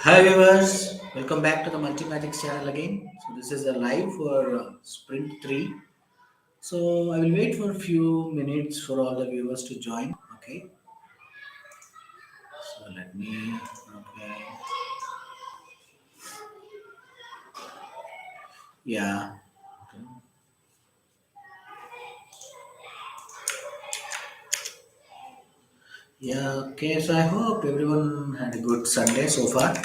Hi viewers, welcome back to the MultiMagix channel again. So this is a live for Sprint 3. So I will wait for a few minutes for all the viewers to join. Okay. So let me. Okay. Yeah. Yeah. Okay. So I hope everyone had a good Sunday so far.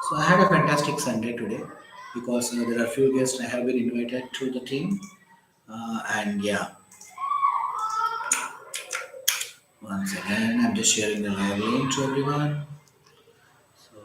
So I had a fantastic Sunday today because there are few guests I have been invited to the team. And yeah, once again, I'm just sharing the live link to everyone. So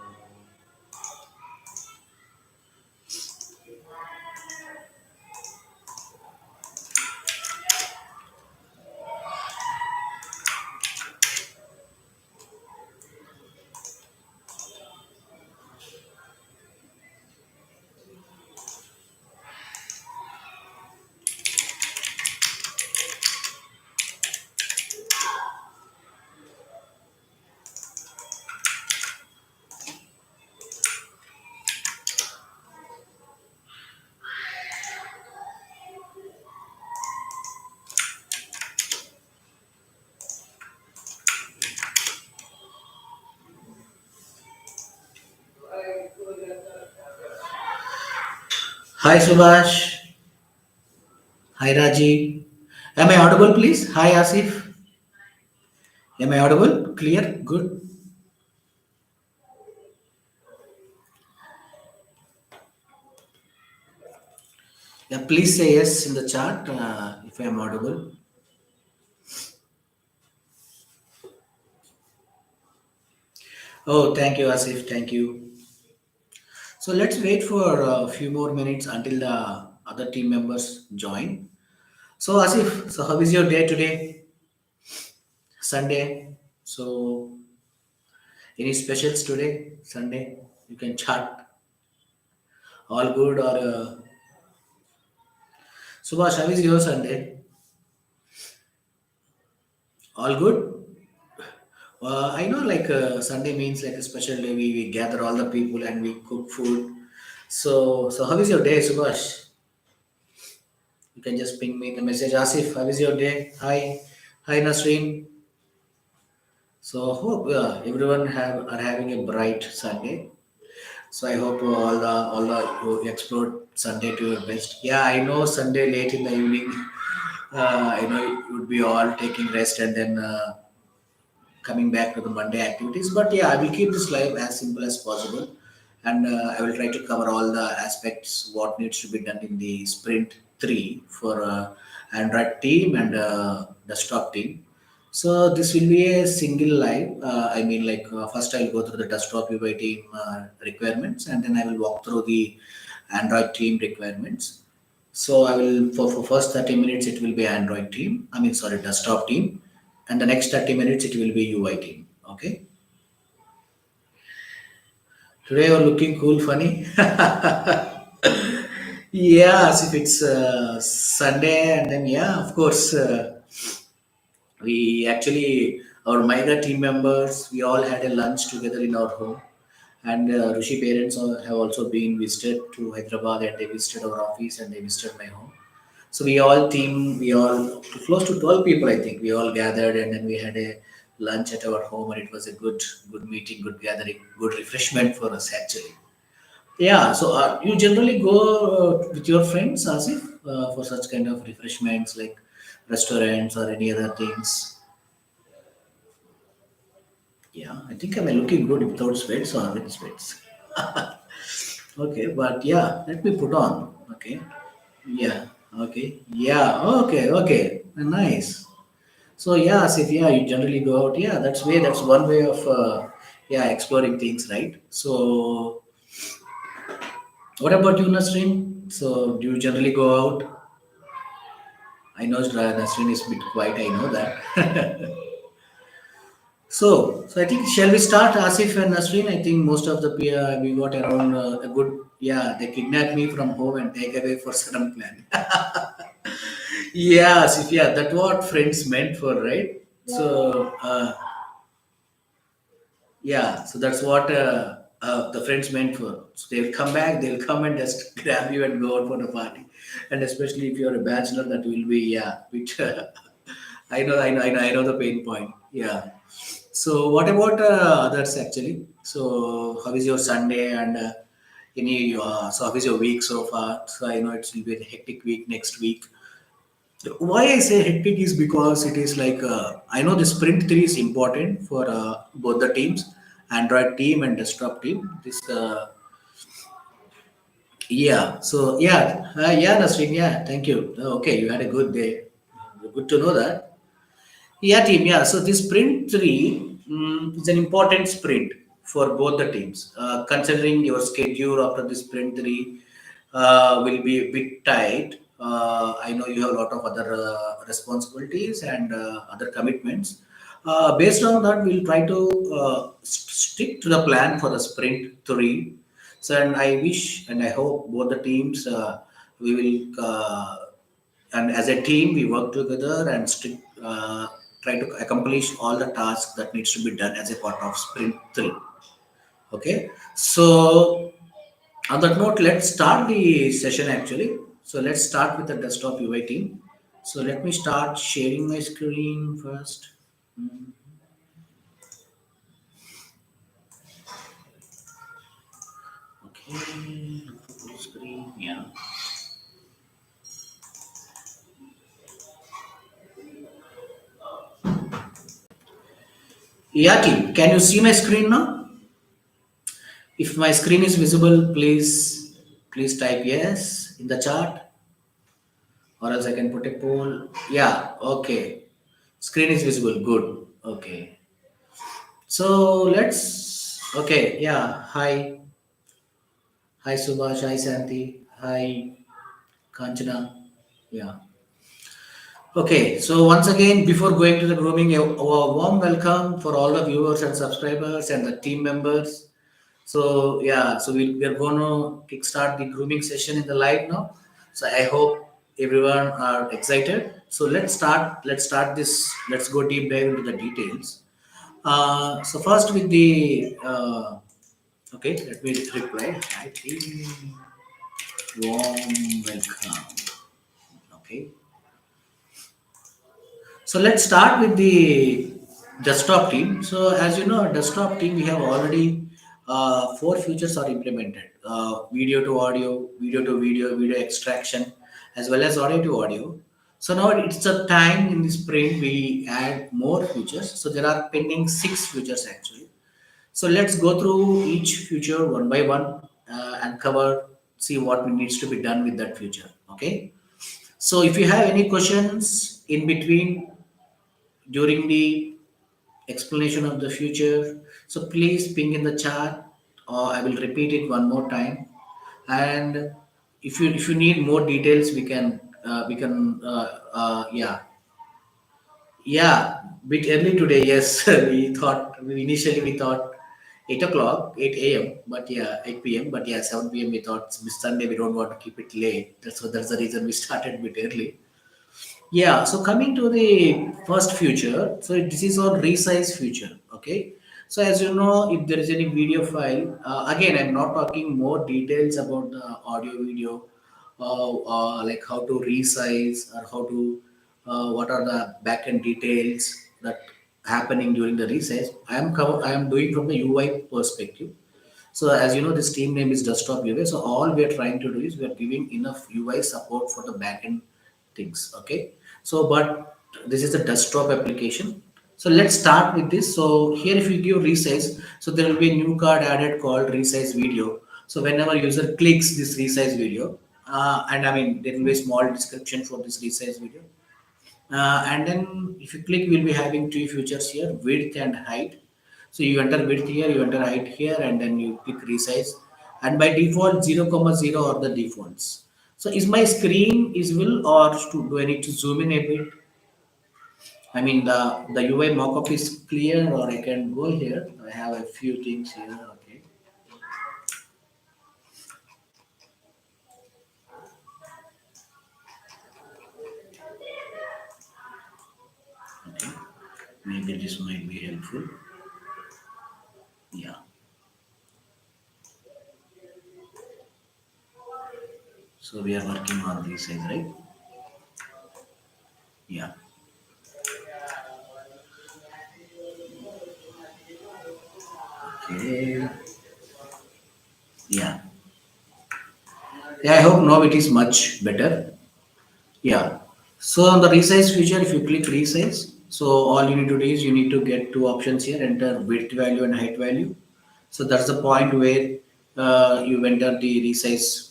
hi Subhash. Hi Raji. Am I audible, please? Hi Asif. Am I audible? Clear? Good. Yeah, please say yes in the chat if I am audible. Oh, thank you, Asif. Thank you. So let's wait for a few more minutes until the other team members join. So Asif, so how is your day today? Sunday. So any specials today? Sunday. You can chat. All good or Subhash, how is your Sunday? All good? I know like Sunday means like a special day. We gather all the people and we cook food. So how is your day, Subhash? You can just ping me the message. Asif, how is your day? Hi. Hi, Nasreen. So hope everyone are having a bright Sunday. So I hope all the you explored Sunday to your best. Yeah, I know Sunday late in the evening. I know you would be all taking rest and then coming back to the Monday activities. But yeah, I will keep this live as simple as possible, and I will try to cover all the aspects what needs to be done in the sprint 3 for Android team and desktop team. So this will be a single live. I mean, like first I'll go through the desktop UI team requirements, and then I will walk through the Android team requirements. So I will for first 30 minutes it will be Android team. I mean sorry desktop team, and the next 30 minutes it will be UI team. Okay. Today you're looking cool, funny. Yes, if it's Sunday, and then yeah, of course, we actually our Migra team members we all had a lunch together in our home, and Rishi parents have also been visited to Hyderabad, and they visited our office and they visited my home. So we all close to 12 people, I think. We all gathered and then we had a lunch at our home, and it was a good meeting, good gathering, good refreshment for us actually. Yeah. So you generally go with your friends, Asif, for such kind of refreshments like restaurants or any other things. Yeah, I think I'm looking good without sweats or with sweats. Okay, but yeah, let me put on. Okay. Yeah. Okay. Yeah. Okay. Okay. Nice. So yeah, Asif, yeah, you generally go out. Yeah, that's one way of yeah exploring things, right? So what about you, Nasreen? So do you generally go out? I know Nasreen is a bit quiet. I know that. So I think shall we start, Asif and Nasreen? I think most of the we got around a good. Yeah, they kidnap me from home and take away for sudden plan. Yeah, Asif. Yeah, that's what friends meant for, right? So. Yeah, so that's what. the friends meant for. So they'll come back, they'll come and just grab you and go out for the party. And especially if you're a bachelor, that will be, yeah, which I know the pain point. Yeah. So what about others actually? So how is your Sunday and so how is your week so far? So I know it will be a hectic week next week. Why I say hectic is because it is like I know the sprint three is important for both the teams, Android team and desktop team. This yeah. So yeah, yeah, Nasreen. Yeah, thank you. Okay, you had a good day. Good to know that. Yeah, team. Yeah. So this sprint three is an important sprint for both the teams. Considering your schedule after the sprint three will be a bit tight. I know you have a lot of other responsibilities and other commitments. Based on that, we'll try to stick to the plan for the sprint three. So, and I wish and I hope both the teams we will and as a team we work together and try to accomplish all the tasks that needs to be done as a part of sprint 3. Okay, so on that note, let's start the session actually. So let's start with the desktop UI team. So let me start sharing my screen first. Mm, okay, full screen, yeah. Yeah team, can you see my screen now? If my screen is visible, please type yes in the chat, or else I can put a poll. Yeah, okay. Screen is visible. Good. Okay. So let's. Okay. Yeah. Hi. Hi Subhash. Hi Santi. Hi Kanchana. Yeah. Okay. So once again, before going to the grooming, a warm welcome for all the viewers and subscribers and the team members. So yeah, so we're going to kickstart the grooming session in the live now. So I hope everyone are excited. So let's start. Let's start this. Let's go deep dive into the details. So first with the okay, let me reply. Hi team, warm welcome. Okay, so let's start with the desktop team. So as you know, desktop team we have already four features are implemented: video to audio, video to video, video extraction, as well as audio to audio. So now it's a time in this sprint we add more features. So there are pending six features actually. So let's go through each feature one by one and cover, see what needs to be done with that feature. Okay. So if you have any questions in between during the explanation of the future, so please ping in the chat or I will repeat it one more time. And if you need more details, yeah. Yeah, bit early today. Yes, we thought 8 o'clock, 8 a.m. But yeah, 8 p.m. But yeah, 7 p.m. We thought this Sunday we don't want to keep it late. That's the reason we started a bit early. Yeah, so coming to the first feature, so this is on resize feature. Okay, so as you know, if there is any video file, again, I'm not talking more details about the audio video, like how to resize or how to, what are the backend details that happening during the resize. I am doing from the UI perspective. So as you know, this team name is Desktop UI. So all we are trying to do is we are giving enough UI support for the backend things. Okay. So but this is a desktop application. So let's start with this. So here, if you give resize, so there will be a new card added called resize video. So whenever user clicks this resize video, and I mean there will be a small description for this resize video. And then if you click, we'll be having two features here, width and height. So you enter width here, you enter height here, and then you click resize. And by default, 0, comma 0 are the defaults. So is my screen is visible or do I need to zoom in a bit? I mean the UI mockup is clear or I can go here. I have a few things here. Okay. Okay. Maybe this might be helpful. Yeah. So we are working on resize, right? Yeah. Okay. Yeah. Yeah, I hope now it is much better. Yeah. So on the resize feature, if you click resize, so all you need to do is you need to get two options here, enter width value and height value. So that's the point where you enter the resize.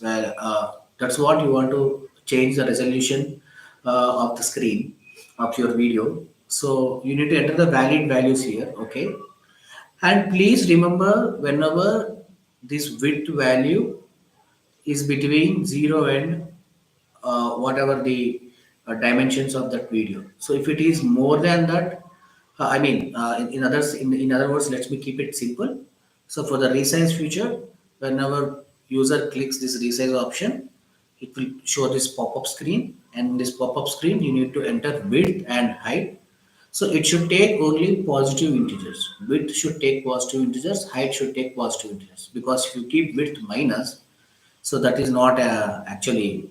That's what you want to change the resolution of the screen of your video. So you need to enter the valid values here. Okay. And please remember whenever this width value is between 0 and whatever the dimensions of that video. So if it is more than that, in other words, let me keep it simple. So for the resize feature, whenever user clicks this resize option, it will show this pop-up screen, and in this pop-up screen you need to enter width and height. So it should take only positive integers. Width should take positive integers, height should take positive integers. Because if you keep width minus, so that is not actually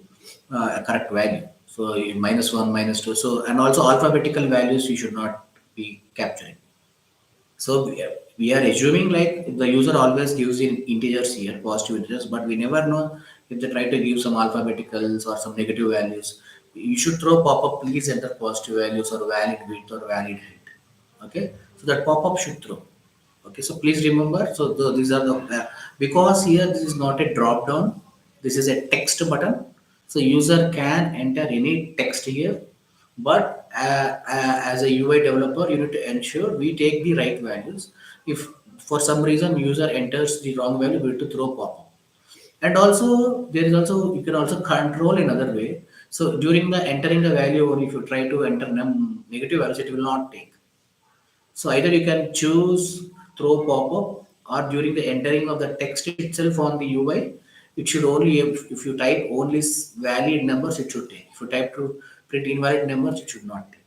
a correct value. So minus one, minus two. So and also alphabetical values you should not be capturing. So we are assuming like the user always gives in integers here, positive integers, but we never know if they try to give some alphabeticals or some negative values. You should throw pop-up, please enter positive values or valid width or valid height. Okay, so that pop-up should throw. Okay, so please remember. So these are the because here this is not a drop down. This is a text button. So user can enter any text here, but as a UI developer, you need to ensure we take the right values. If for some reason user enters the wrong value, we need to throw pop up. And also there is also you can also control another way. So during the entering the value, or if you try to enter negative values, it will not take. So either you can choose throw pop-up, or during the entering of the text itself on the UI, it should only if you type only valid numbers, it should take. If you type to print invalid numbers, it should not take.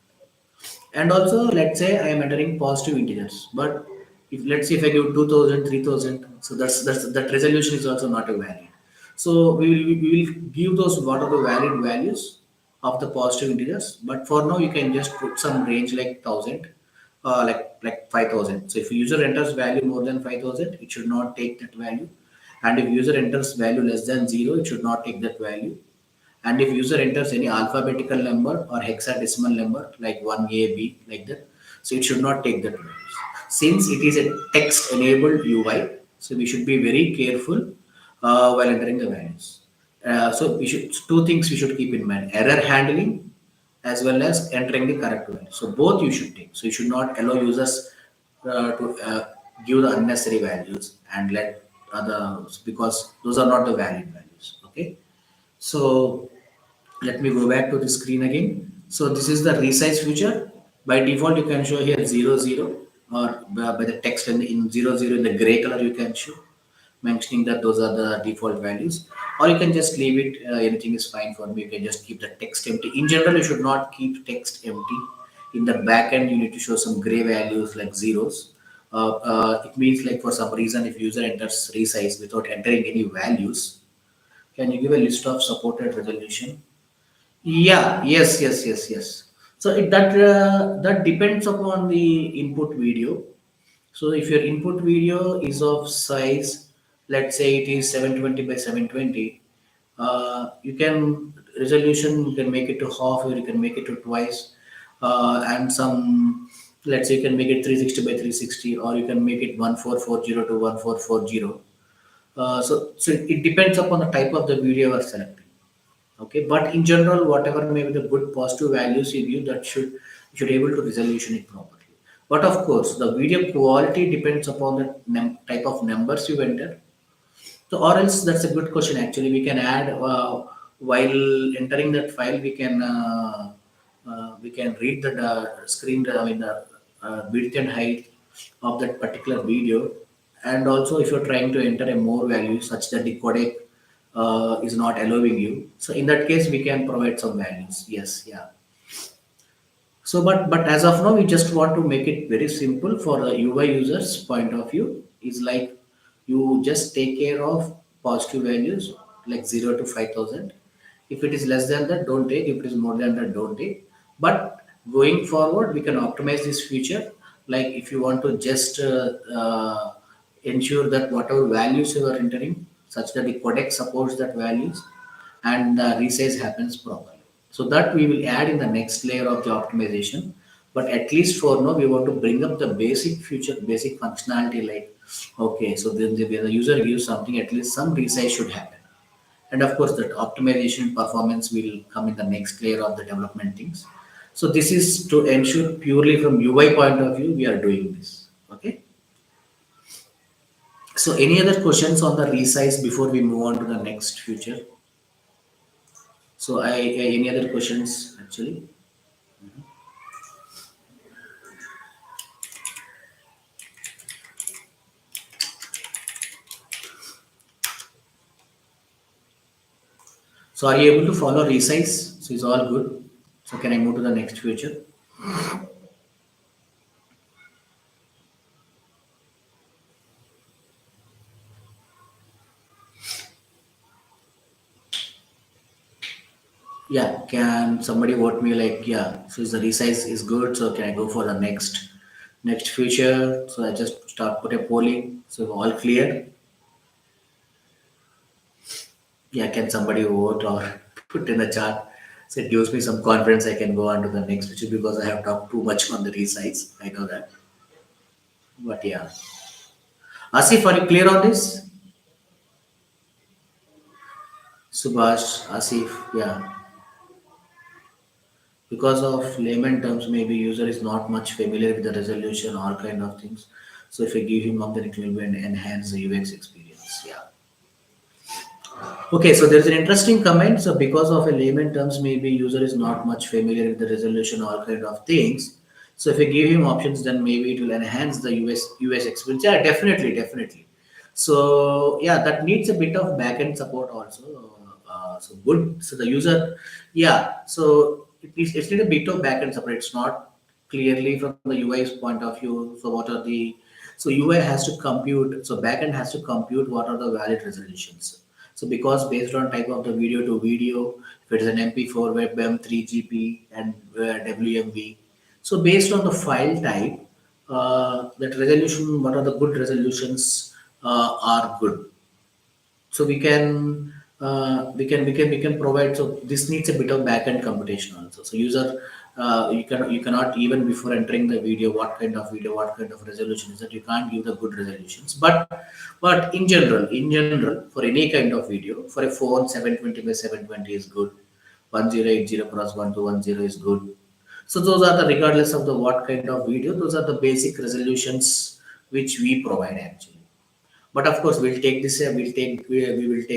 And also, let's say I am entering positive integers, but if let's say if I give 2000, 3000, so that's that resolution is also not a valid. So we will give those what are the valid values of the positive integers, but for now you can just put some range like 1000, like 5000. So if user enters value more than 5000, it should not take that value, and if user enters value less than 0, it should not take that value. And if user enters any alphabetical number or hexadecimal number like 1A, B, like that, so it should not take that values. Since it is a text enabled UI, so we should be very careful while entering the values. So we should two things we should keep in mind: error handling as well as entering the correct value. So both you should take. So you should not allow users to give the unnecessary values and let others, because those are not the valid values. Okay. So let me go back to the screen again. So this is the resize feature. By default, you can show here 00, or by the text in 00 in the gray color you can show, mentioning that those are the default values. Or you can just leave it, anything is fine for me. You can just keep the text empty. In general, you should not keep text empty. In the back end, you need to show some gray values like zeros. It means like for some reason, if user enters resize without entering any values, can you give a list of supported resolution? Yeah, yes, yes, yes, yes. So that depends upon the input video. So if your input video is of size, let's say it is 720 by 720, you can resolution you can make it to half, or you can make it to twice, and some, let's say you can make it 360 by 360, or you can make it 1440 to 1440. So it depends upon the type of the video you are selecting. Okay, but in general, whatever may be the good positive values you give, that should able to resolution it properly. But of course, the video quality depends upon the type of numbers you enter. So, or else that's a good question. Actually, we can add while entering that file, we can read the screen. I mean, the width and height of that particular video, and also if you're trying to enter a more value such that the codec is not allowing you. So in that case, we can provide some values. Yes, yeah. So, but as of now, we just want to make it very simple for the UI users point of view. Is like you just take care of positive values like 0 to 5000, If it is less than that, don't take. If it is more than that, don't take. But going forward, we can optimize this feature. Like if you want to just ensure that whatever values you are entering, such that the codec supports that values, and the resize happens properly. So that we will add in the next layer of the optimization. But at least for now, we want to bring up the basic feature, basic functionality. Like, okay, so then when the user gives something, at least some resize should happen. And of course, that optimization performance will come in the next layer of the development things. So this is to ensure purely from UI point of view, we are doing this. Okay. So any other questions on the resize before we move on to the next feature? So any other questions actually? So are you able to follow resize? So it's all good. So can I move to the next feature? Yeah. Can somebody vote me like, yeah? So is the resize is good. So can I go for the next feature? So I just start put a polling. So all clear. Yeah. Can somebody vote or put in the chat? So it gives me some confidence. I can go on to the next feature because I have talked too much on the resize. I know that. But yeah. Asif, are you clear on this? Subhash, Asif, yeah. Because of layman terms, maybe user is not much familiar with the resolution, all kind of things. So if I give him up, then it will be enhance the UX experience. Yeah. Okay, so there's an interesting comment. So because of a layman terms, maybe user is not much familiar with the resolution, all kind of things. So if I give him options, then maybe it will enhance the US experience. Yeah, definitely, definitely. So yeah, that needs a bit of backend support also. So good. So the user, yeah. So it's need a bit of backend support. It's not clearly from the UI's point of view. So what are the so UI has to compute. So backend has to compute what are the valid resolutions. So because based on type of the video to video, if it is an MP4, WebM, 3GP, and WMV. So based on the file type, that resolution, what are the good resolutions are good. So we can provide. So this needs a bit of backend computation also. So user you cannot even before entering the video, what kind of resolution is that you can't give the good resolutions. But in general, for any kind of video, for a phone 720 by 720 is good. 1080 cross 1210 is good. So those are the regardless of the what kind of video, those are the basic resolutions which we provide actually. But of course, we will take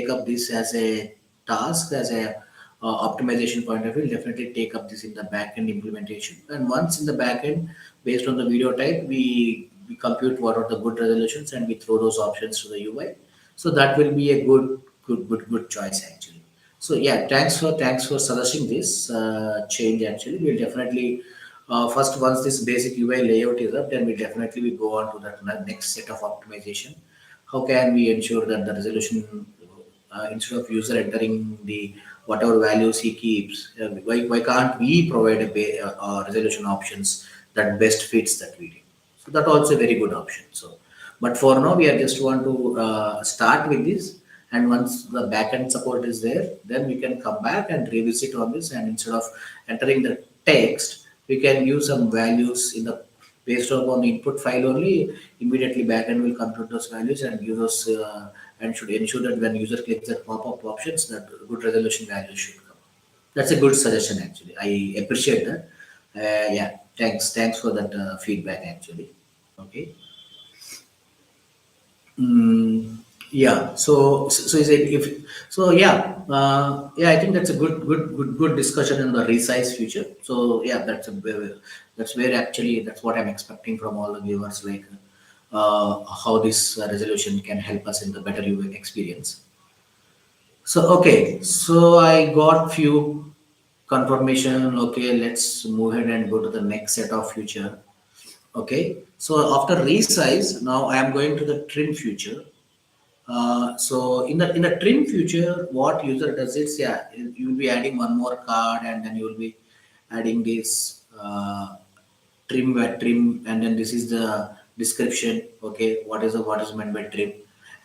up this as a task, as a optimization point of view. We'll definitely take up this in the backend implementation. And once in the backend, based on the video type, we compute what are the good resolutions and we throw those options to the UI. So that will be a good choice actually. So yeah, thanks for suggesting this change. Actually, we'll definitely first once this basic UI layout is up, then we definitely we go on to that next set of optimization. How can we ensure that the resolution instead of user entering the whatever values he keeps, why can't we provide resolution options that best fits that video? So that also a very good option. So but for now we are just want to start with this, and once the backend support is there, then we can come back and revisit on this, and instead of entering the text, we can use some values in the based upon the input file only. Immediately backend will compute those values and give us and should ensure that when user clicks that pop-up options, that good resolution values should come. That's a good suggestion actually. I appreciate that. Yeah, thanks for that feedback actually. Okay. Mm, yeah. So is it if so? Yeah. Yeah. I think that's a good discussion in the resize future. So yeah, that's where actually that's what I'm expecting from all the viewers, like how this resolution can help us in the better user experience. So okay. So I got few confirmation. Okay, let's move ahead and go to the next set of future. Okay. So after resize, now I am going to the trim future. So in the trim feature, what user does is, yeah, you will be adding one more card, and then you will be adding this trim, and then this is the description. Okay, what is meant by trim,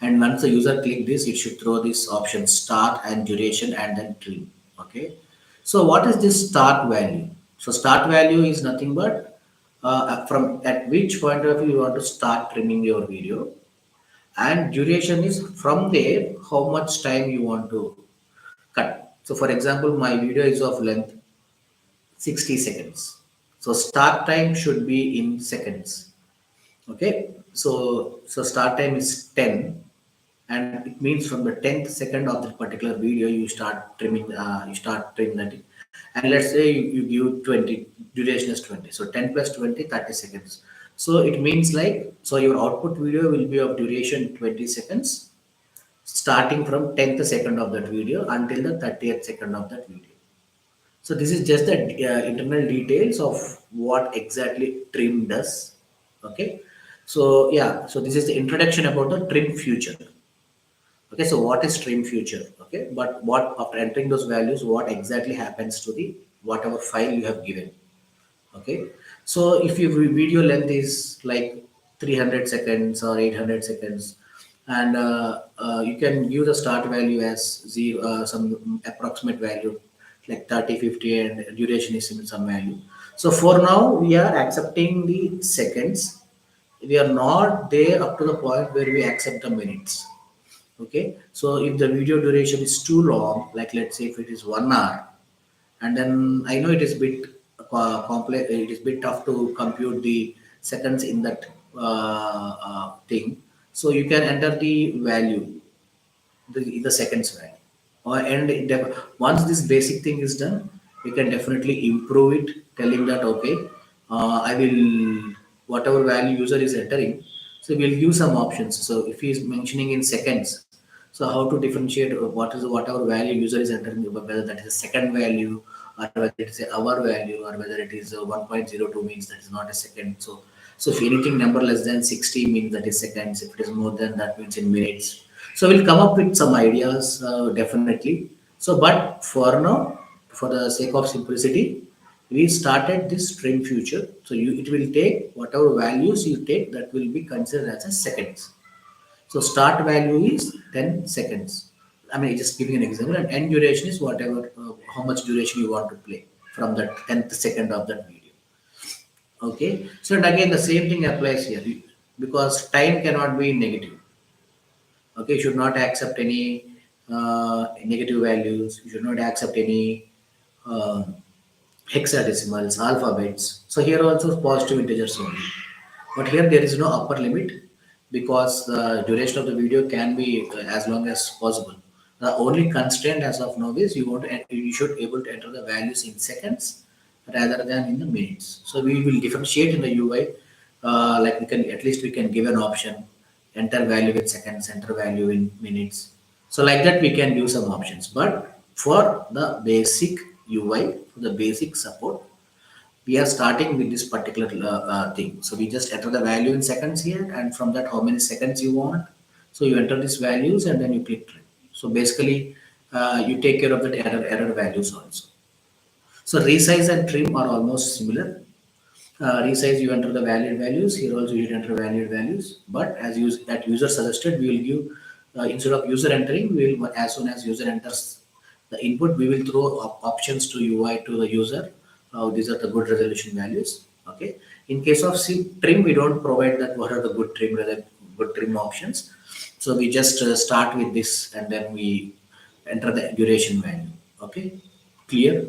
and once the user click this, it should throw this option start and duration, and then trim. Okay, so what is this start value? So start value is nothing but from at which point of view you want to start trimming your video, and duration is from there how much time you want to cut. So for example, my video is of length 60 seconds, so start time should be in seconds. Okay, so start time is 10, and it means from the 10th second of that particular video you start trimming, that, and let's say you give 20, duration is 20, so 10 plus 20, 30 seconds. So it means like, so your output video will be of duration 20 seconds, starting from 10th second of that video until the 30th second of that video. So this is just the internal details of what exactly trim does. Okay. So yeah, so this is the introduction about the trim feature. Okay, so what is trim feature? Okay, but what after entering those values, what exactly happens to the whatever file you have given? Okay, so if your video length is like 300 seconds or 800 seconds, and you can give the start value as zero, some approximate value like 30, 50, and duration is in some value. So for now we are accepting the seconds, we are not there up to the point where we accept the minutes. Okay, so if the video duration is too long, like let's say if it is 1 hour, and then I know it is bit complex, it is bit tough to compute the seconds in that thing. So you can enter the value, the seconds value. Once this basic thing is done, we can definitely improve it, telling that okay, I will whatever value user is entering. So we'll give some options. So if he is mentioning in seconds, so how to differentiate what is whatever value user is entering, whether that is a second value or whether it is a hour value or whether it is a 1.02 means that is not a second. So if anything number less than 60 means that is seconds. If it is more than that means in minutes. So we'll come up with some ideas definitely. So but for now, for the sake of simplicity, we started this string future. So it will take whatever values you take, that will be considered as a seconds. So start value is 10 seconds. I mean, just giving an example, and end duration is whatever, how much duration you want to play from that 10th second of that video. Okay. So and again, the same thing applies here, because time cannot be negative. Okay. You should not accept any negative values. You should not accept any uh, hexadecimals, alphabets. So here also positive integers only. But here there is no upper limit, because the duration of the video can be as long as possible. The only constraint as of now is you should able to enter the values in seconds rather than in the minutes. So we will differentiate in the UI, like we can give an option, enter value in seconds, enter value in minutes. So like that we can give some options. But for the basic UI, for the basic support, we are starting with this particular thing. So we just enter the value in seconds here, and from that how many seconds you want. So you enter these values and then you click trim. So basically, you take care of the error values also. So resize and trim are almost similar. Resize, you enter the valid values. Here also you enter valid values. But that user suggested, we will give, instead of user entering, we will, as soon as user enters the input, we will throw options to UI to the user. These are the good resolution values. Okay. In case of trim, we don't provide that what are the good trim options. So we just start with this, and then we enter the duration value. Okay. Clear?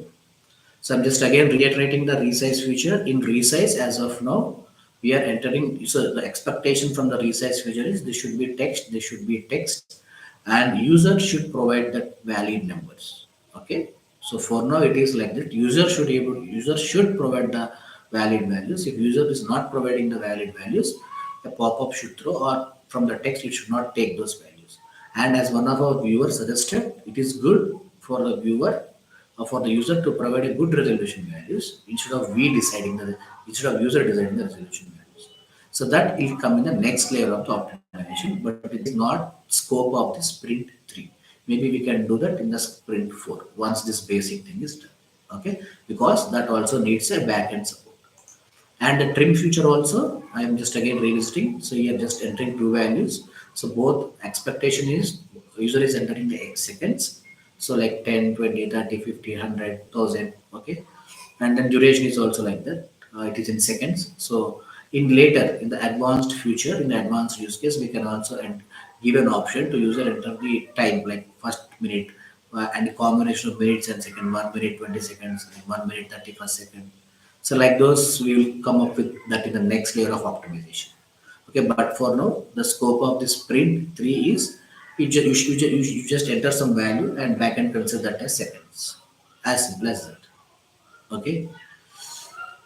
So I'm just again reiterating the resize feature. In resize, as of now, we are entering. So the expectation from the resize feature is this should be text, this should be text, and user should provide that valid numbers. Okay. So for now it is like that. User should provide the valid values. If user is not providing the valid values, a pop-up should throw, or from the text it should not take those values. And as one of our viewers suggested, it is good for the viewer, for the user to provide a good resolution values instead of user deciding the resolution values. So that will come in the next layer of the optimization, but it is not scope of the sprint 3. Maybe we can do that in the sprint 4 once this basic thing is done. Okay, because that also needs a backend support. And the trim feature also, I am just again revisiting. So here just entering two values. So both expectation is user is entering the seconds. So like 10, 20, 30, 50, 100, 1000. Okay. And then duration is also like that. It is in seconds. So in later, in the advanced feature, in the advanced use case, we can also give an option to user enter the time, like first minute and a combination of minutes and second, 1 minute, 20 seconds, and 1 minute, 31st second. So like those, we will come up with that in the next layer of optimization. Okay, but for now, the scope of this sprint 3 is you just enter some value and backend consider that as seconds. As simple as that. Okay,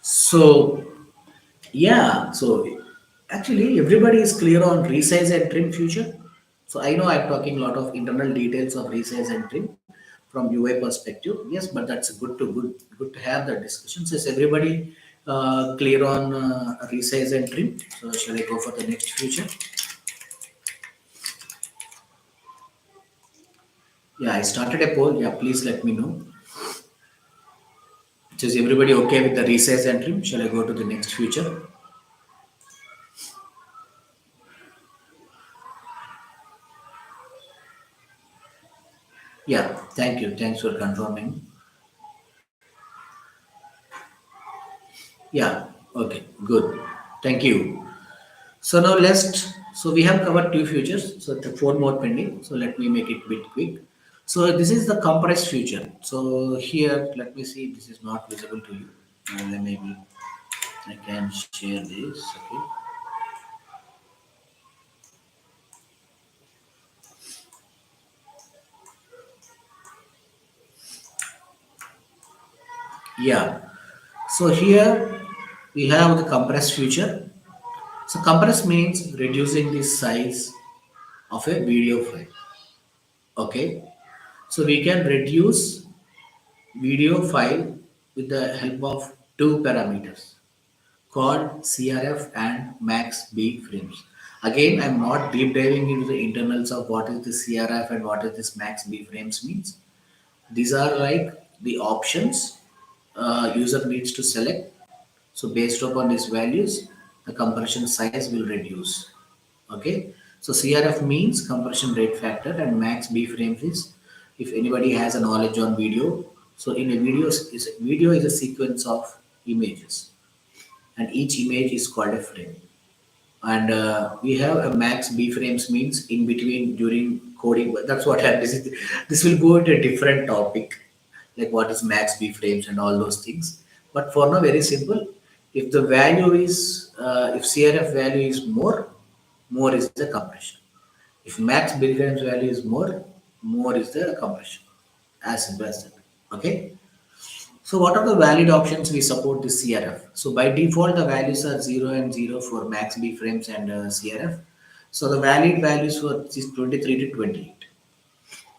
so yeah, so actually everybody is clear on resize and trim future. So I know I'm talking a lot of internal details of resize and trim from UI perspective. Yes, but that's good to have that discussion. So is everybody clear on resize and trim? So shall I go for the next feature? Yeah, I started a poll. Yeah, please let me know. So is everybody okay with the resize and trim? Shall I go to the next feature? Yeah, thank you. Thanks for confirming. Yeah, okay, good. Thank you. So now so we have covered two features, so the four more pending. So let me make it bit quick. So this is the compressed feature. So here, let me see, this is not visible to you. Then maybe I can share this, okay. Yeah, so here we have the compressed feature. So compress means reducing the size of a video file, okay. So we can reduce video file with the help of two parameters called CRF and max B frames. Again, I'm not deep diving into the internals of what is the CRF and what is this max B frames means. These are like the options user needs to select. So based upon these values, the compression size will reduce. Okay. So CRF means compression rate factor and max B frames is if anybody has a knowledge on video. So in a video is a sequence of images and each image is called a frame. And we have a max B frames means in between during coding. But that's what this will go into a different topic, like what is max B frames and all those things. But for now, very simple. If the value is if CRF value is more is the compression. If max B frames value is more is the compression. As simple as that. Okay. So what are the valid options we support this CRF? So by default, the values are 0 and 0 for max B frames and CRF. So the valid values for this is 23 to 28.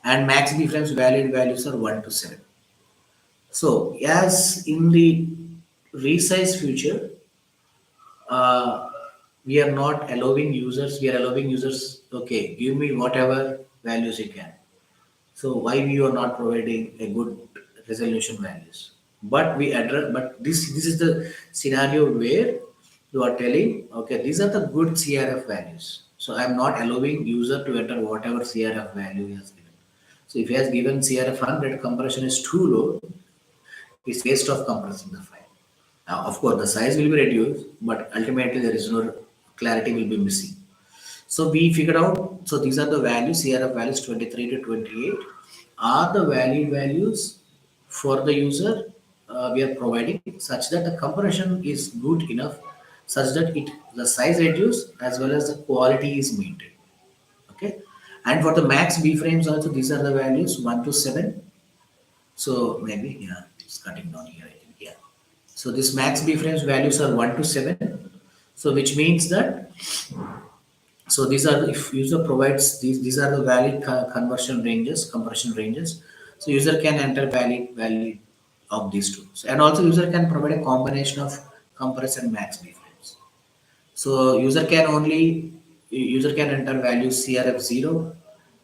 And max B frames valid values are 1 to 7. So as in the resize feature, uh, we are not allowing users, we are allowing users, okay, give me whatever values you can. So why we are not providing a good resolution values? But we address. But this is the scenario where you are telling, okay, these are the good CRF values. So I'm not allowing user to enter whatever CRF value he has given. So if he has given CRF 100, compression is too low, it's waste of compressing the file. Now, of course, the size will be reduced, but ultimately there is no clarity will be missing. So we figured out, so these are the values, CRF values 23 to 28 are the valid values for the user we are providing such that the compression is good enough such that the size reduced as well as the quality is maintained. Okay. And for the max B frames also, these are the values 1 to 7. So maybe, yeah, it's cutting down here, I think. Yeah. So this max B frames values are 1 to 7. So which means that so these are if user provides these are the valid conversion ranges, compression ranges. So user can enter valid of these two. So, and also user can provide a combination of compress and max B frames. So user can enter values CRF 0,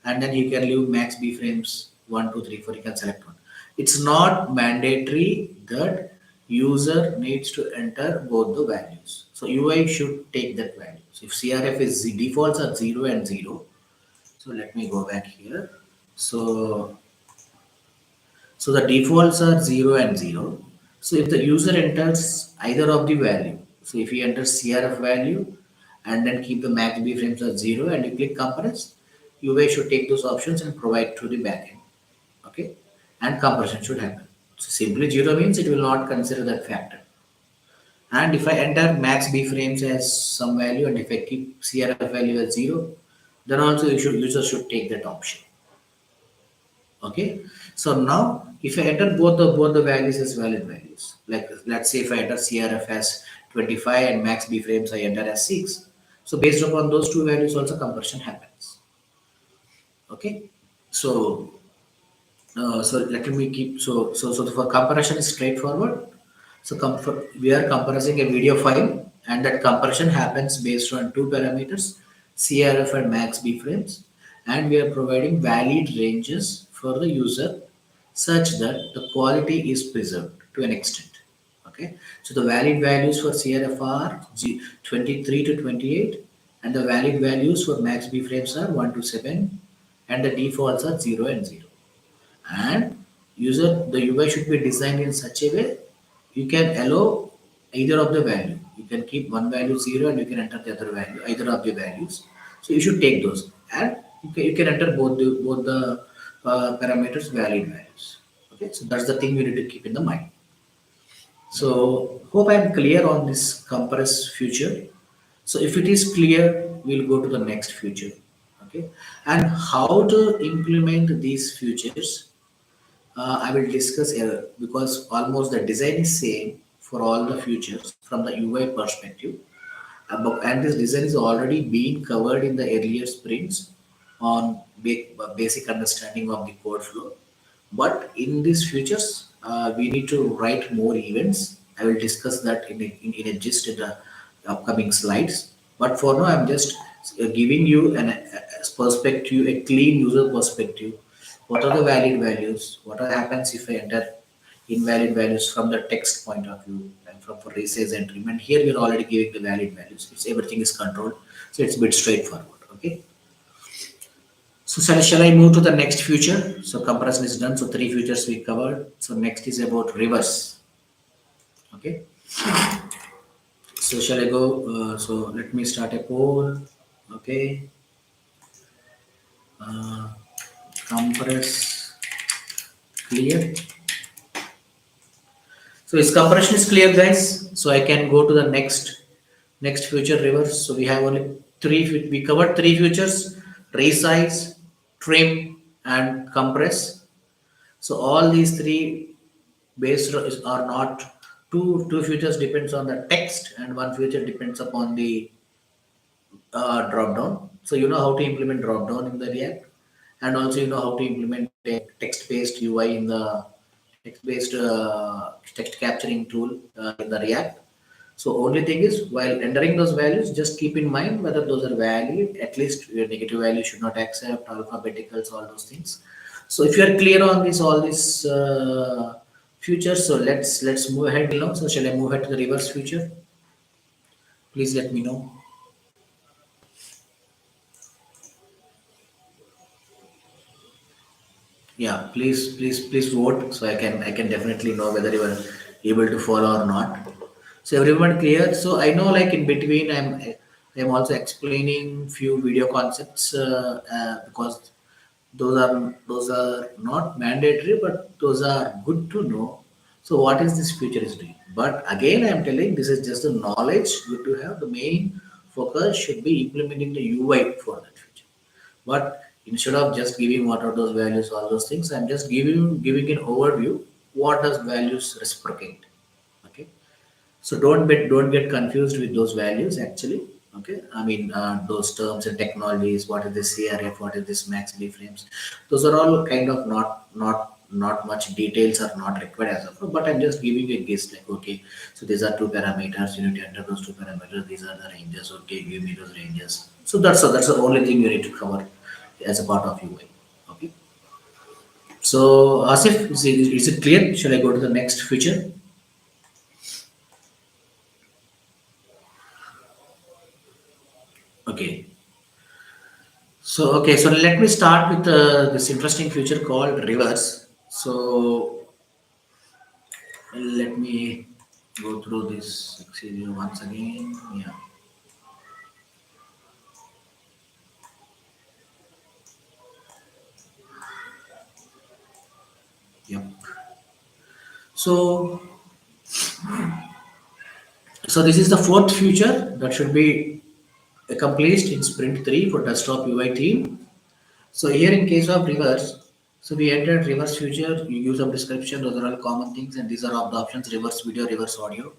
and then he can leave max B frames 1, 2, 3, 4. He can select one. It's not mandatory that user needs to enter both the values. So UI should take that value. So if CRF is defaults are 0 and 0. So let me go back here. So so the defaults are 0 and 0. So if the user enters either of the value, so if he enters CRF value and then keep the max B frames as 0 and you click compress, UA should take those options and provide to the backend. Okay? And compression should happen. So simply 0 means it will not consider that factor. And if I enter max B frames as some value and if I keep CRF value as 0, then also user should take that option. Okay, so now if I enter both the values as valid values, like let's say if I enter CRF as 25 and max B frames I enter as 6, so based upon those two values also conversion happens. Okay, so so let me keep so for comparison is straightforward. So we are compressing a video file, and that compression happens based on two parameters, CRF and max B frames, and we are providing valid ranges for the user such that the quality is preserved to an extent. Okay, so the valid values for CRF are 23 to 28, and the valid values for max B frames are 1 to 7, and the defaults are 0 and 0. And the UI should be designed in such a way you can allow either of the value. You can keep one value 0 and you can enter the other value, either of the values. So you should take those, and you can enter both the parameters valid values. Okay, so that's the thing you need to keep in the mind. So hope I'm clear on this compress feature. So if it is clear, we'll go to the next feature. Okay, and how to implement these features I will discuss because almost the design is same for all the features from the UI perspective. And this design is already been covered in the earlier sprints on basic understanding of the code flow. But in these features, we need to write more events. I will discuss that in a gist in the upcoming slides. But for now, I'm just giving you a perspective, a clean user perspective. What are the valid values? What happens if I enter invalid values from the text point of view and from for resize entry? And here we are already giving the valid values. Everything is controlled, so it's a bit straightforward. Okay. So shall I move to the next feature? So comparison is done. So three features we covered. So next is about reverse. Okay. So shall I go? So let me start a poll. Okay. Uh, compress clear. So its compression is clear, guys. So I can go to the next feature reverse. So we have only we covered three features: resize, trim, and compress. So all these three are not two features depends on the text and one feature depends upon the drop down. So you know how to implement drop down in the React, and also you know how to implement a text based UI in the text based text capturing tool in the React. So only thing is while entering those values, just keep in mind whether those are valid. At least your negative value should not accept alphabeticals, all those things. So if you are clear on this, all these features, so let's move ahead now. So shall I move ahead to the reverse feature? Please let me know. Yeah, please vote so I can definitely know whether you are able to follow or not. So everyone clear. So I know like in between I'm also explaining few video concepts because those are not mandatory, but those are good to know. So what is this feature is doing? But again, I'm telling this is just the knowledge good to have. The main focus should be implementing the UI for that feature. But instead of just giving what are those values, all those things, I'm just giving an overview. What does values reciprocate? Okay. So don't get confused with those values actually. Okay, I mean those terms and technologies. What is this CRF? What is this max B frames? Those are all kind of not not much details are not required as of now, but I'm just giving you a guess like, okay, so these are two parameters, you need to enter those two parameters, these are the ranges, okay, give me those ranges. So that's the only thing you need to cover as a part of UI. Okay. So Asif, is it clear? Shall I go to the next feature? Okay. So let me start with this interesting feature called reverse. So let me go through this exterior once again. Yeah. Yep. So so this is the fourth feature that should be accomplished in Sprint 3 for desktop UI team. So here in case of reverse, so we entered reverse feature, you use of description, those are all common things, and these are all the options: reverse video, reverse audio.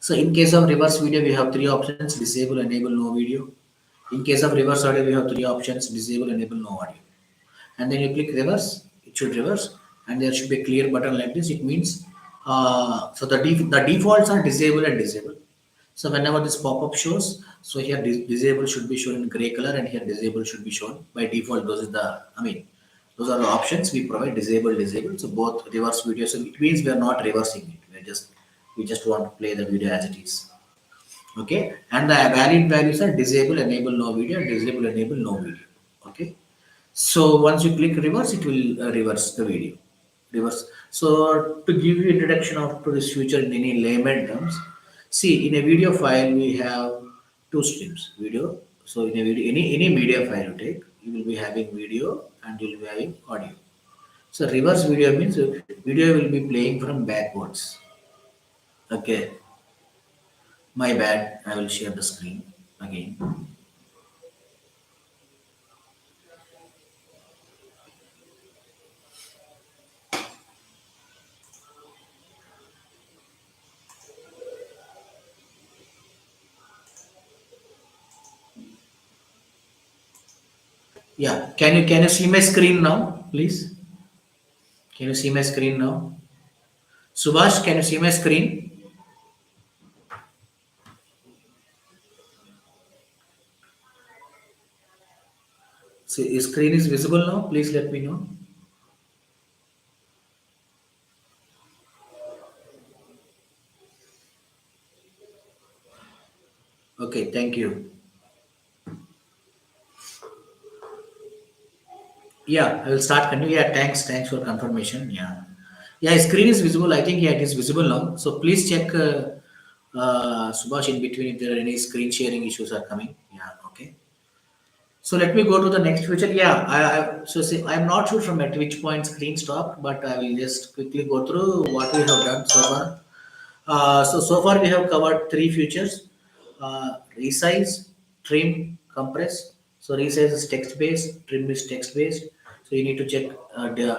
So in case of reverse video, we have three options: disable, enable, no video. In case of reverse audio, we have three options: disable, enable, no audio. And then you click reverse, it should reverse, and there should be a clear button like this. It means the defaults are disable and disable. So whenever this pop-up shows, so here disable should be shown in gray color, and here disable should be shown by default. Those are the options we provide: disable, disable. So both reverse video. So it means we are not reversing it. We just want to play the video as it is. Okay, and the valid values are disable, enable, no video, and disable, enable, no video. Okay. So once you click reverse, it will reverse the video. Reverse. So to give you introduction of to this feature in any layman terms, see in a video file we have two streams. Video. So in a video, any media file you take, you will be having video and you will be having audio. So reverse video means video will be playing from backwards. Okay. My bad. I will share the screen again. Yeah. Can you see my screen now, please? Can you see my screen now? Subhash, can you see my screen? See, screen is visible now. Please let me know. Okay, thank you. Yeah, I will start. Continue. Yeah, thanks for confirmation. Yeah, screen is visible. I think yeah, it is visible now. So please check, Subhash, in between if there are any screen sharing issues are coming. Yeah, okay. So let me go to the next feature. Yeah, so see, I'm not sure from at which point screen stopped, but I will just quickly go through what we have done so far. So far we have covered three features: resize, trim, compress. So resize is text based, trim is text based. So you need to check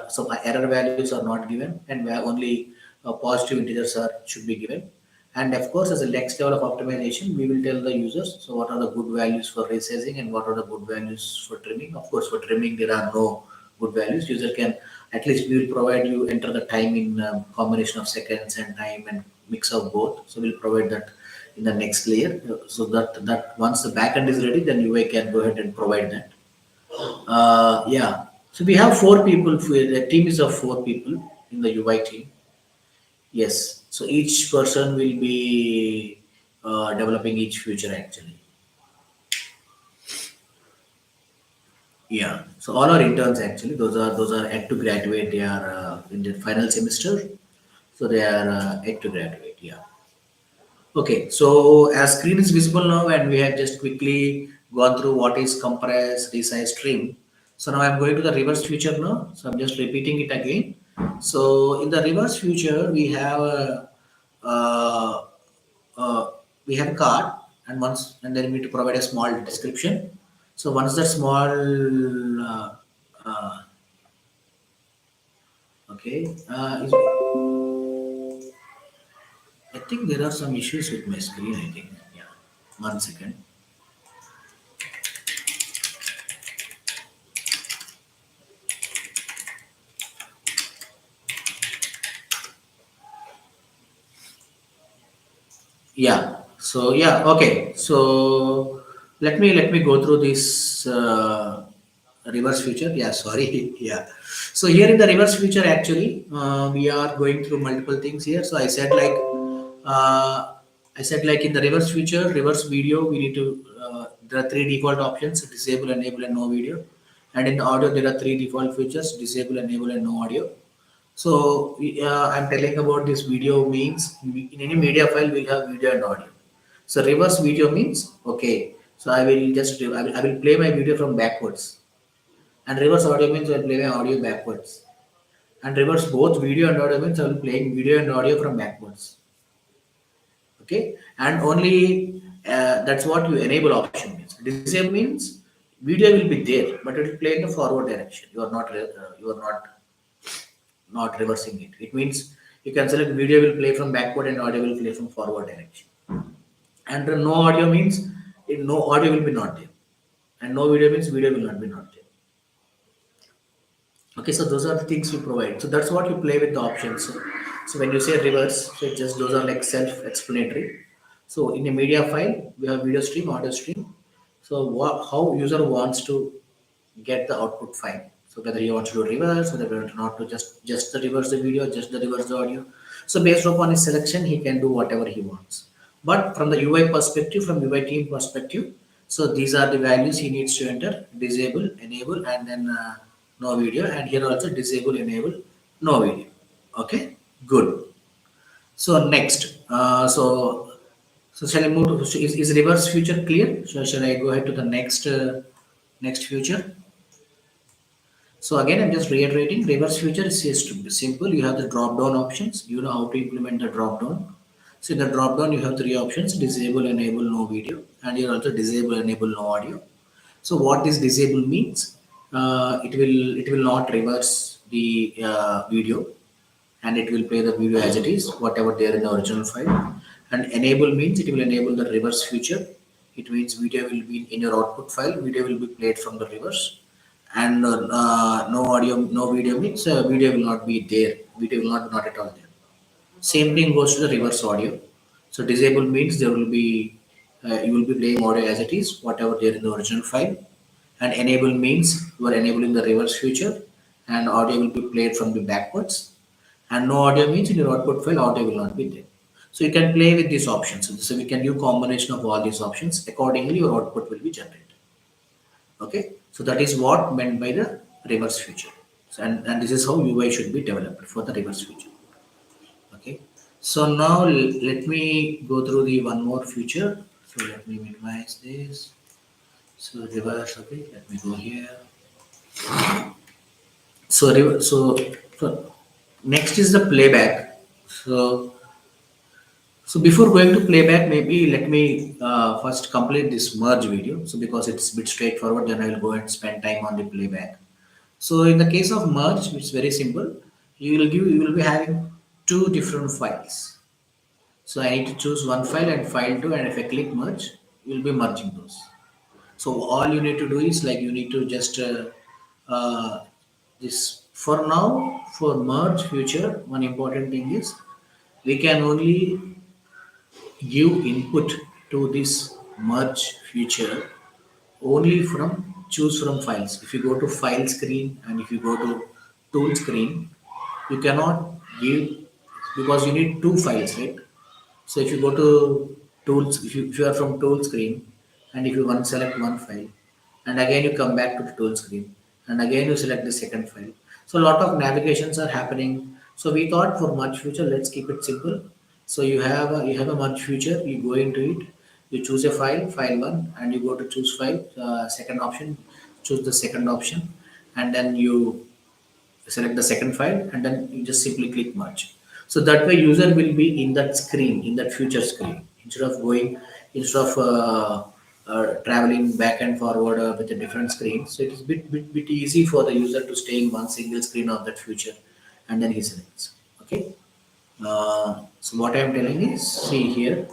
some error values are not given, and where only positive integers are should be given. And of course, as a next level of optimization, we will tell the users so what are the good values for resizing and what are the good values for trimming. Of course, for trimming there are no good values. User can at least we will provide you enter the time in combination of seconds and time and mix of both. So we'll provide that in the next layer so that once the backend is ready, then UI can go ahead and provide that. Yeah. So we have four people. The team is of four people in the UI team. Yes. So each person will be developing each feature actually. Yeah. So all are interns actually. Those are yet to graduate. They are in the final semester. So they are yet to graduate. Yeah. Okay, so as screen is visible now, and we have just quickly gone through what is compress, resize, stream. So now I'm going to the reverse feature now. So I'm just repeating it again. So in the reverse feature, uh, we have a card, and then we need to provide a small description. So once that small, uh, okay, I think there are some issues with my screen. I think, yeah. 1 second. Yeah. So yeah. Okay. So let me go through this reverse future. Yeah. Sorry. Yeah. So here in the reverse future, actually, we are going through multiple things here. So uh, I said like in the reverse future, reverse video, we need to. There are three default options: disable, enable, and no video. And in the audio, there are three default features: disable, enable, and no audio. So I'm telling about this video means in any media file we'll have video and audio. So reverse video means okay. So I will play my video from backwards, and reverse audio means I'll play my audio backwards, and reverse both video and audio means I'll be playing video and audio from backwards. Okay, and only that's what you enable option means. Disable means video will be there, but it will play in the forward direction. You are not reversing it. It means you can select video will play from backward and audio will play from forward direction. And no audio means no audio will be not there. And no video means video will not be not there. Okay, so those are the things we provide. So that's what you play with the options. So when you say reverse, so it just those are like self-explanatory. So in a media file, we have video stream, audio stream. So how user wants to get the output file. So whether he wants to do reverse, whether he wants not to just the reverse the video, just the reverse the audio. So based upon his selection, he can do whatever he wants. But from the UI perspective, from UI team perspective, so these are the values he needs to enter: disable, enable, and then no video. And here also disable, enable, no video. Okay, good. So next, so shall I move to, so is reverse future clear? So shall I go ahead to the next future? So again, I'm just reiterating, reverse future is just simple. You have the drop down options. You know how to implement the drop down. So in the drop down, you have three options: disable, enable, no video, and you also disable, enable, no audio. So what this disable means, it will not reverse the video, and it will play the video as it is, whatever there in the original file. And enable means it will enable the reverse feature. It means video will be in your output file, video will be played from the reverse. And no audio, no video means video will not be there. Video will not at all there. Same thing goes to the reverse audio. So disable means there will be you will be playing audio as it is, whatever there in the original file. And enable means you are enabling the reverse feature, and audio will be played from the backwards. And no audio means in your output file audio will not be there. So you can play with these options. So we can do combination of all these options. Accordingly, your output will be generated. Okay, so that is what meant by the reverse feature. So, and this is how UI should be developed for the reverse feature. Okay, so now let me go through the one more feature. So let me minimize this. So reverse. Okay, let me go here. So next is the playback. So before going to playback, maybe let me first complete this merge video. So because it's a bit straightforward, then I will go and spend time on the playback. So in the case of merge, it's very simple. You will be having two different files. So I need to choose one file and file two, and if I click merge, you will be merging those. So all you need to do is like you need to just this for now for merge future. One important thing is we can only give input to this merge feature only from choose from files. If you go to file screen and if you go to tool screen, you cannot give because you need two files, right? So if you go to tools, if you are from tool screen and if you want select one file and again you come back to the tool screen and again you select the second file. So a lot of navigations are happening. So we thought for merge feature, let's keep it simple. So you have a merge feature, you go into it, you choose a file, file one, and you go to choose file, second option, choose the second option, and then you select the second file and then you just simply click merge. So that way user will be in that screen, in that future screen, instead of traveling back and forward with a different screen. So it is bit easy for the user to stay in one single screen of that future, and then he selects. Okay. So what I am telling is, see here,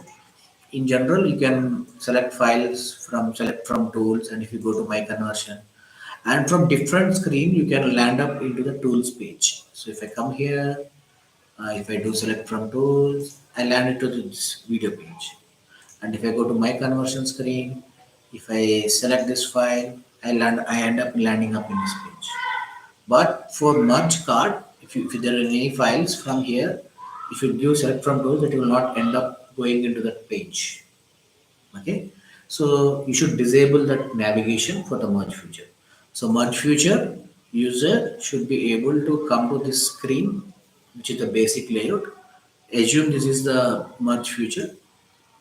in general you can select from tools, and if you go to my conversion, and from different screen you can land up into the tools page. So if I come here, if I do select from tools, I landed to this video page. And if I go to my conversion screen, if I select this file, I end up landing up in this page. But for merge card, if there are any files from here, if you give select from tools, it will not end up going into that page. Okay, so you should disable that navigation for the merge feature. So merge feature user should be able to come to this screen, which is the basic layout. Assume this is the merge feature,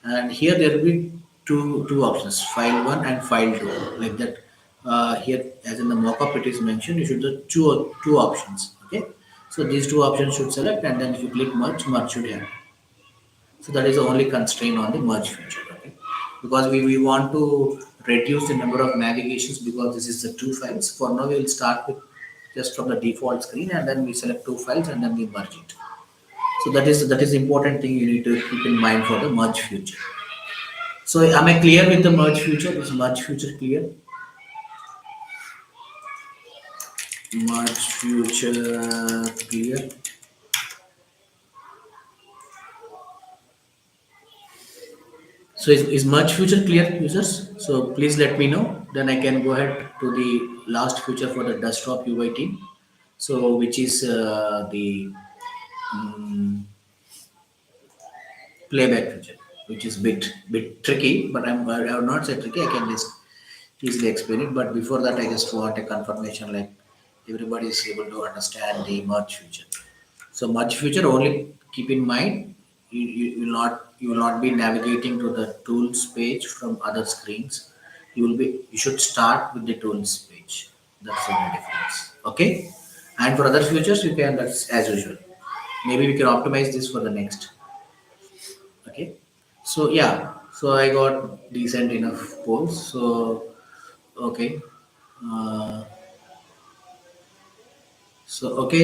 and here there will be two options, file 1 and file 2, like that. Here, as in the mockup it is mentioned, you should the two options. Okay, so these two options should select, and then if you click merge should happen. So that is the only constraint on the merge feature. Okay, because we want to reduce the number of navigations, because this is the two files. For now we will start with just from the default screen, and then we select two files and then we merge it. So that is important thing you need to keep in mind for the merge feature. So am I clear with the merge feature? Is merge feature clear? Merge feature clear. So is merge feature clear, users? So please let me know. Then I can go ahead to the last feature for the desktop UI team. So which is the playback feature, which is bit tricky, but I would not say tricky. I can just easily explain it. But before that, I just want a confirmation, like everybody is able to understand the merge feature. So merge feature, only keep in mind, you will not be navigating to the tools page from other screens. You should start with the tools page. That's the only difference. Okay. And for other features, you can, that's as usual. Maybe we can optimize this for the next. Okay. So yeah. So I got decent enough polls. So okay. Uh, so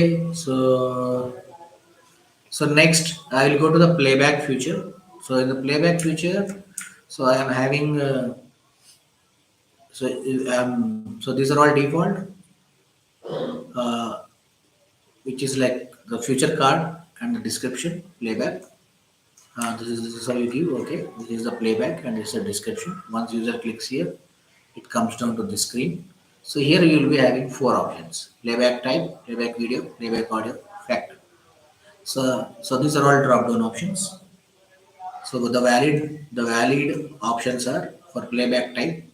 next, I will go to the playback feature. So in the playback feature, so I am having so these are all default, uh, which is like the feature card and the description playback. This is how you give. Okay, this is the playback and this is the description. Once user clicks here, it comes down to the screen. So here you will be having four options: playback type, playback video, playback audio, factor. So these are all drop down options. So the valid options are for playback type,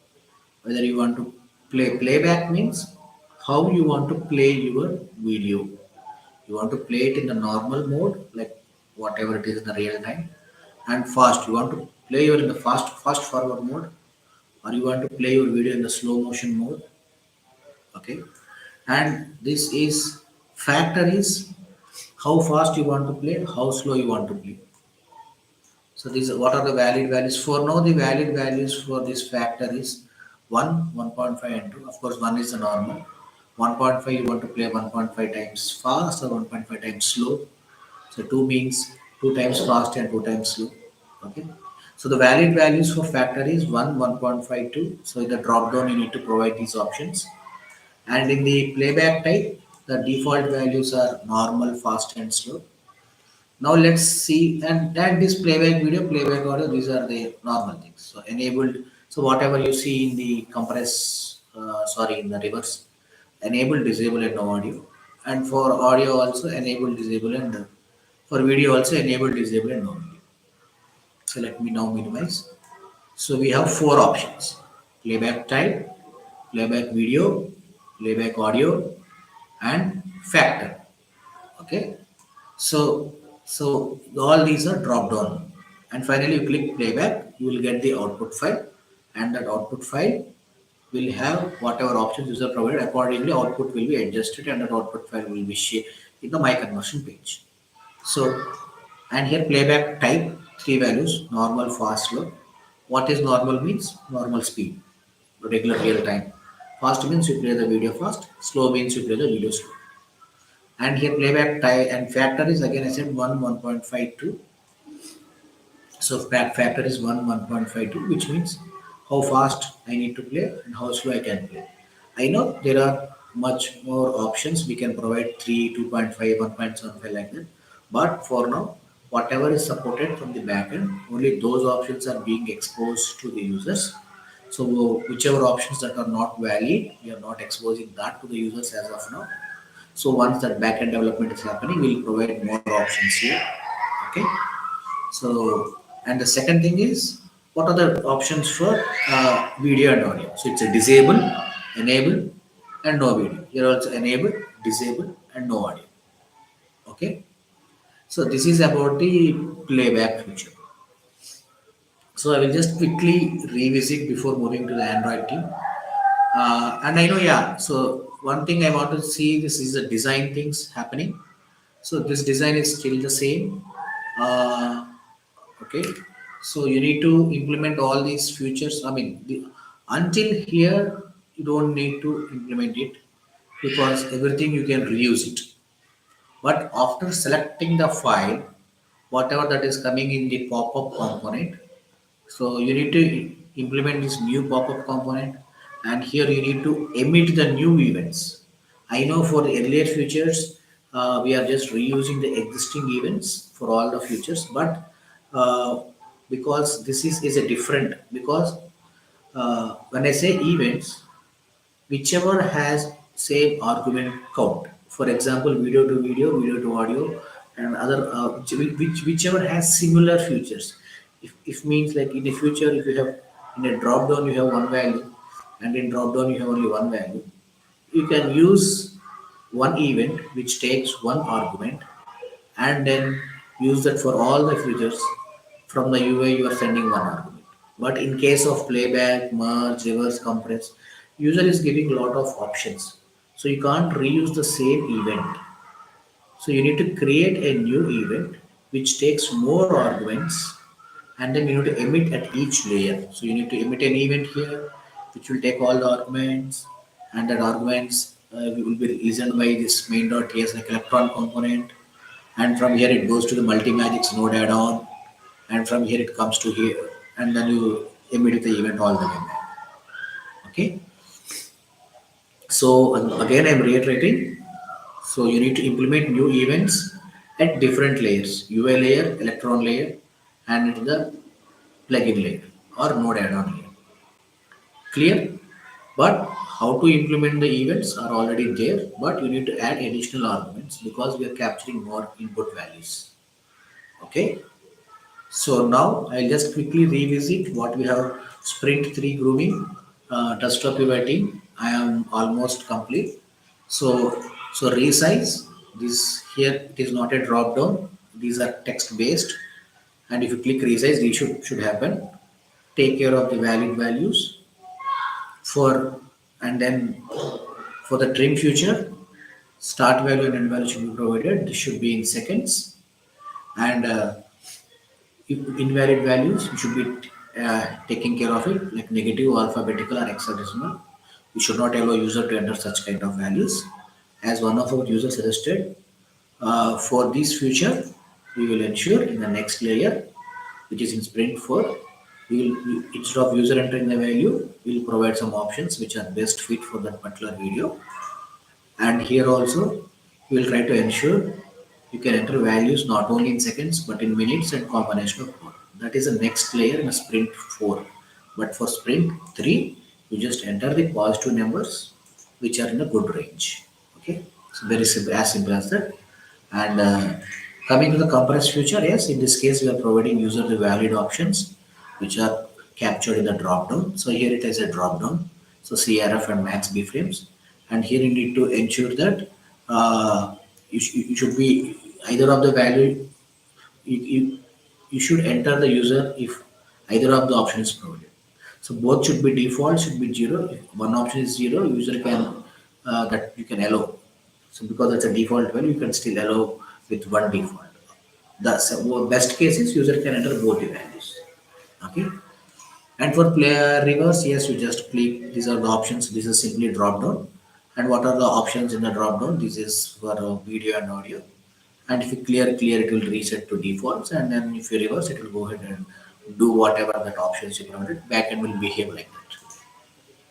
whether you want to playback means how you want to play your video. You want to play it in the normal mode, like whatever it is in the real time, and fast. You want to play your in the fast forward mode, or you want to play your video in the slow motion mode. Okay, and this is factor is how fast you want to play, how slow you want to play. So these what are the valid values? For now, the valid values for this factor is 1, 1.5 and 2. Of course, 1 is the normal. 1.5 you want to play 1.5 times fast or 1.5 times slow. So 2 means 2 times fast and 2 times slow. Okay. So the valid values for factor is 1, 1.52. So in the drop down you need to provide these options. And in the playback type, the default values are normal, fast and slow. Now let's see, and that this playback video, playback audio, these are the normal things. So enabled, so whatever you see in the in the reverse, enable, disable and no audio. And for audio also enable, disable and for video also enable, disable and no audio. So let me now minimize. So we have four options: playback type, playback video, playback audio, and factor. Okay. So, so all these are drop down, and finally you click playback. You will get the output file, and that output file will have whatever options user provided. Accordingly, output will be adjusted, and that output file will be shared in the my conversion page. So, and here playback type three values: normal, fast, slow. What is normal means normal speed, regular real time. Fast means you play the video fast. Slow means you play the video slow. And here playback time and factor is again I said 1, 1.52. So factor is 1, 1.52, which means how fast I need to play and how slow I can play. I know there are much more options. We can provide 3, 2.5, 1.75 like that. But for now, whatever is supported from the backend, only those options are being exposed to the users. So whichever options that are not valid, we are not exposing that to the users as of now. So once that backend development is happening, we'll provide more options here. Okay. So, and the second thing is, what are the options for video and audio? So it's a disable, enable, and no video. Here also enable, disable, and no audio. Okay. So this is about the playback feature. So I will just quickly revisit before moving to the Android team. And I know, yeah. So one thing I want to see, this is the design things happening. So this design is still the same. Uh, okay. So you need to implement all these features. I mean, until here you don't need to implement it because everything you can reuse it. But after selecting the file, whatever that is coming in the pop-up component, so you need to implement this new pop-up component, and here you need to emit the new events. I know for the earlier features, we are just reusing the existing events for all the features, but because this is a different, because when I say events, whichever has same argument count. For example, video to video, video to audio, and other whichever has similar features. If means like in the future, if you have in a drop down you have one value, and in drop down you have only one value, you can use one event which takes one argument and then use that for all the features. From the UI you are sending one argument. But in case of playback, merge, reverse, compress, user is giving a lot of options. So you can't reuse the same event. So you need to create a new event which takes more arguments, and then you need to emit at each layer. So you need to emit an event here which will take all the arguments, and that arguments will be listened by this main.ts like electron component, and from here it goes to the MultiMagix node add-on, and from here it comes to here, and then you emit the event all the way back. Okay. So again, I'm reiterating. So you need to implement new events at different layers: UI layer, electron layer, and at the plugin layer or node add-on layer. Clear? But how to implement the events are already there, but you need to add additional arguments because we are capturing more input values. Okay. So now I'll just quickly revisit what we have. Sprint 3 grooming, desktop UI team. I am almost complete. So resize this here. It is not a drop down. These are text based, and if you click resize, these should happen. Take care of the valid values for, and then for the trim future, start value and end value should be provided. This should be in seconds, and if invalid values, you should be taking care of it, like negative, alphabetical, or hexadecimal. We should not allow user to enter such kind of values. As one of our users suggested, for this feature, we will ensure in the next layer, which is in Sprint 4, instead of user entering the value, we will provide some options which are best fit for that particular video. And here also, we will try to ensure you can enter values not only in seconds but in minutes and combination of both. That is the next layer in a sprint 4. But for sprint 3, you just enter the positive numbers which are in a good range. Okay, so very simple, as simple as that. And coming to the compressed feature, yes, in this case we are providing user the valid options which are captured in the drop down. So here it is a drop down. So CRF and max B frames, and here you need to ensure that you should be either of the value. You should enter the user if either of the option is provided. So both should be default, should be zero. If one option is zero, user can that you can allow. So because it's a default value, you can still allow with one default. The best case is user can enter both the values. Okay. And for player reverse, yes, you just click. These are the options. This is simply drop down. And what are the options in the drop down? This is for video and audio. And if you clear, it will reset to defaults. And then if you reverse, it will go ahead and do whatever that options you provided. Backend will behave like that.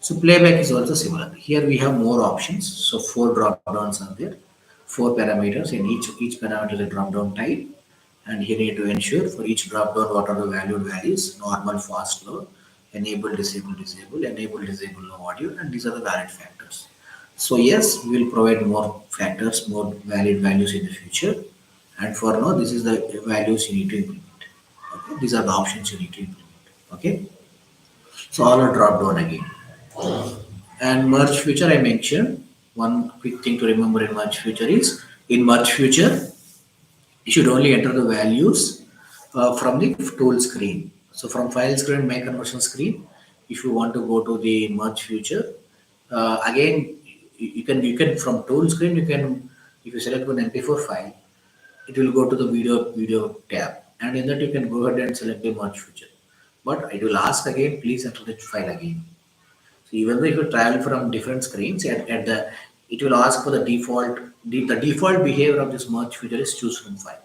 So playback is also similar. Here we have more options. So four drop downs are there, four parameters, and each parameter is a drop down type. And you need to ensure for each drop down what are the valued values: normal, fast, low, enable, disable, disable, no audio, and these are the valid factors. So yes, we will provide more factors, more valid values in the future. And for now, this is the values you need to implement. Okay, these are the options you need to implement. Okay, so all are drop down again. And merge feature I mentioned. One quick thing to remember in merge feature is, in merge feature you should only enter the values from the tool screen. So from file screen, my conversion screen, if you want to go to the merge feature, again you can from tool screen you can, if you select one MP4 file, it will go to the video tab, and in that you can go ahead and select the merge feature. But it will ask again, please enter the file again. So even though if you travel from different screens, at the it will ask for the default behavior of this merge feature is choose from file.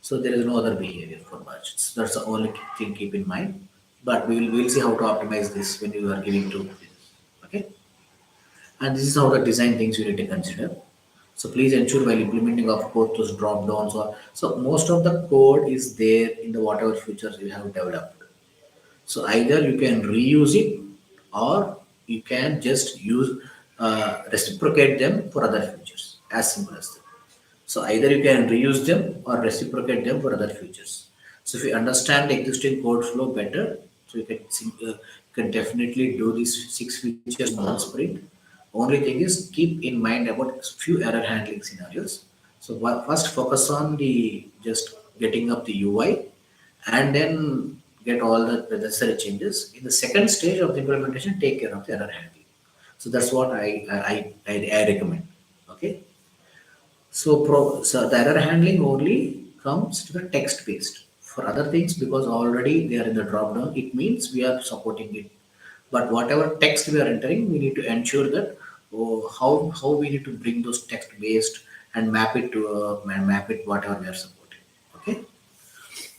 So there is no other behavior for merge. So that's the only thing keep in mind. But we'll see how to optimize this when you are giving to this. Okay. And this is how the design things you need to consider. So please ensure while implementing of course those drop downs, or so most of the code is there in the whatever features you have developed. So either you can reuse it, or you can just use reciprocate them for other features. As simple as that. So either you can reuse them or reciprocate them for other features. So if you understand the existing code flow better, so you can definitely do these 6 features in one sprint. Only thing is keep in mind about few error handling scenarios. So first focus on the just getting up the UI, and then get all the necessary changes. In the second stage of the implementation, take care of the error handling. So that's what I recommend. Okay. So the error handling only comes to the text based. For other things, because already they are in the drop down, it means we are supporting it. But whatever text we are entering, we need to ensure that, how we need to bring those text based and map it whatever we are supporting. Okay.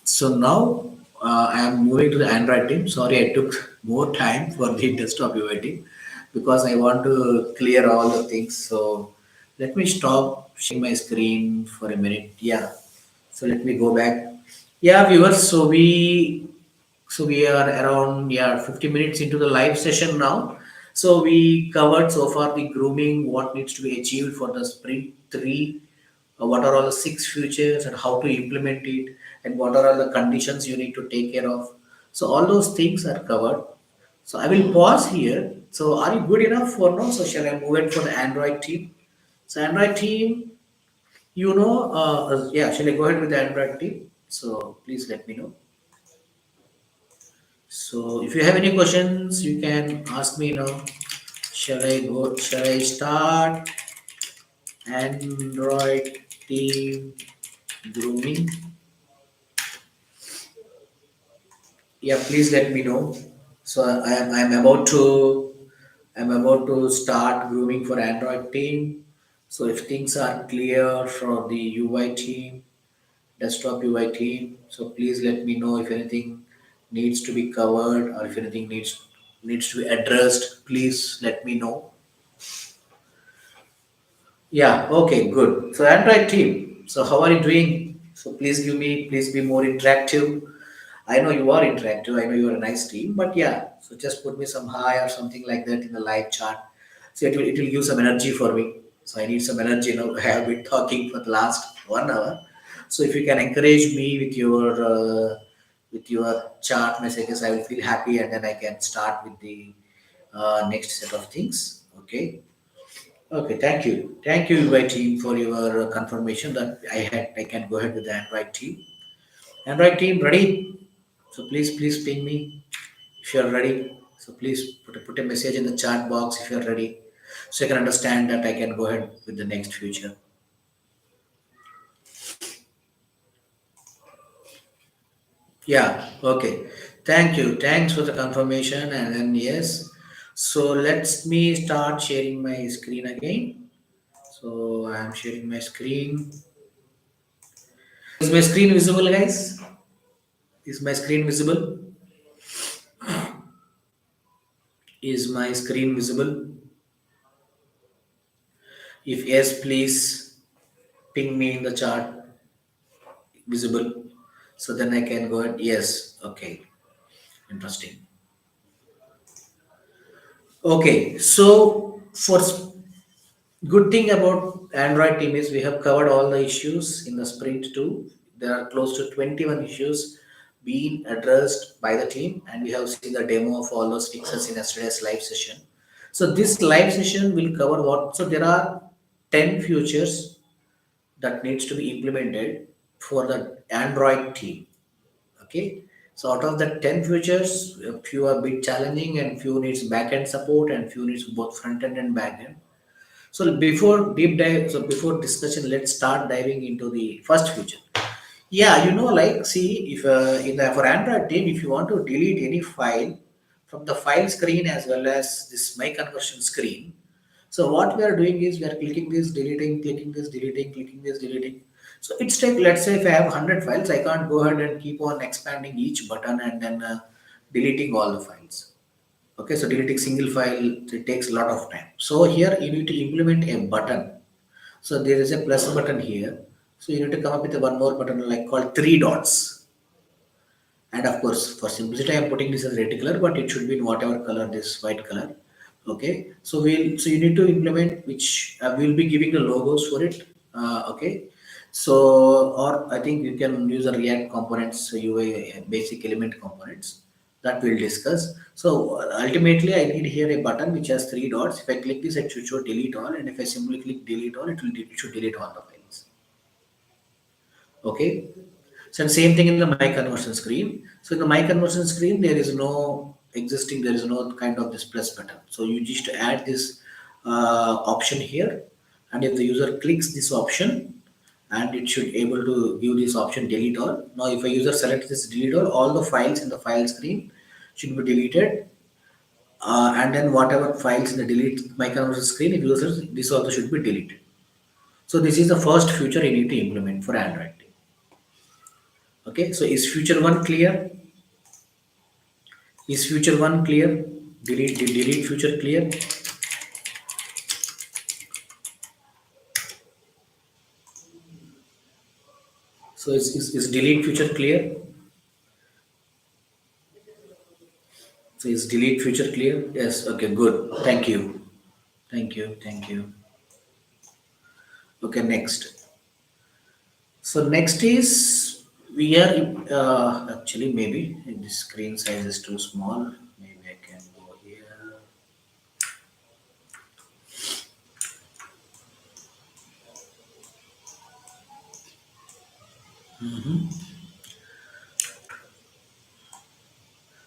So now I am moving to the Android team. Sorry, I took more time for the desktop UI team because I want to clear all the things. So let me stop sharing my screen for a minute. Yeah. So let me go back. Yeah, viewers. So we are around, 50 minutes into the live session now. So we covered so far the grooming, what needs to be achieved for the sprint three, what are all the 6 features and how to implement it, and what are all the conditions you need to take care of. So all those things are covered. So I will pause here. So are you good enough for now? So shall I move it for the Android team? So Android team, yeah, shall I go ahead with the Android team? So please let me know. So if you have any questions, you can ask me now. Shall I start Android team grooming? Yeah, please let me know. So I'm about to start grooming for Android team. So if things are clear for the UI team, desktop UI team, so please let me know if anything needs to be covered, or if anything needs to be addressed. Please let me know. Yeah, okay, good. So Android team. So how are you doing? So please be more interactive. I know you are interactive. I know you are a nice team, but yeah. So just put me some hi or something like that in the live chat. So it will give some energy for me. So I need some energy now. I have been talking for the last 1 hour. So if you can encourage me with your chat messages, I will feel happy, and then I can start with the next set of things. Okay. Okay, thank you. Thank you, Android team, for your confirmation that I can go ahead with the Android team. Android team, ready? So please ping me if you are ready. So please put a message in the chat box if you are ready, so I can understand that I can go ahead with the next feature. Yeah, okay. Thank you. Thanks for the confirmation. And then yes. So let me start sharing my screen again. So I am sharing my screen. Is my screen visible, guys? Is my screen visible? Is my screen visible? If yes, please ping me in the chat. visible. So then I can go ahead. Yes. Okay. Interesting. Okay. So good thing about Android team is we have covered all the issues in the sprint 2. There are close to 21 issues being addressed by the team, and we have seen the demo of all those fixes in yesterday's live session. So this live session will cover what? So there are 10 features that needs to be implemented for the Android team. Okay. So out of the 10 features, a few are a bit challenging and few needs backend support and few needs both front end and backend. So before deep dive, so before discussion, let's start diving into the first feature. Yeah, like see, if in the for Android team, if you want to delete any file from the file screen as well as this my conversion screen, so what we are doing is we are clicking this, deleting, clicking this, deleting, clicking this, deleting. So it's take, let's say if I have 100 files, I can't go ahead and keep on expanding each button and then deleting all the files. Okay, so deleting single file, it takes a lot of time. So here you need to implement a button. So there is a plus button here. So you need to come up with a one more button like called three dots. And of course, for simplicity, I am putting this as reticular, but it should be in whatever color, this white color. Okay, so you need to implement which we'll be giving the logos for it. Okay, so or I think you can use the React components, UI basic element components that we'll discuss. So ultimately, I need here a button which has three dots. If I click this, it should show delete all, and if I simply click delete all, it should delete all the files. Okay. So same thing in the my conversion screen. So in the my conversion screen, there is no kind of this plus button. So you just add this option here, and if the user clicks this option, and it should able to give this option delete all. Now if a user selects this delete all the files in the file screen should be deleted, and then whatever files in the delete my conversion screen, if users this also should be deleted. So this is the first feature you need to implement for Android. Okay, so is future one clear? Is future one clear? Delete future clear. So is delete future clear? So is delete future clear? Yes. Okay. Good. Thank you. Thank you. Thank you. Okay. Next. So next is we are actually maybe the screen size is too small. Maybe I can go here.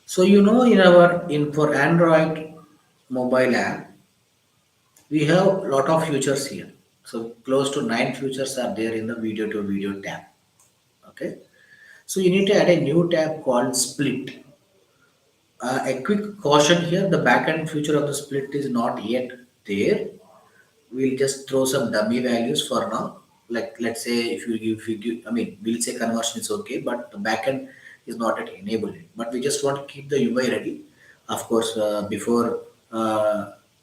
So in for Android mobile app we have a lot of features here. So close to 9 features are there in the video to video tab. Okay. So you need to add a new tab called split. A quick caution here, the backend feature of the split is not yet there. We'll just throw some dummy values for now. Like let's say if you give, I mean, we'll say conversion is okay, but the backend is not yet enabled. But we just want to keep the UI ready. Of course, before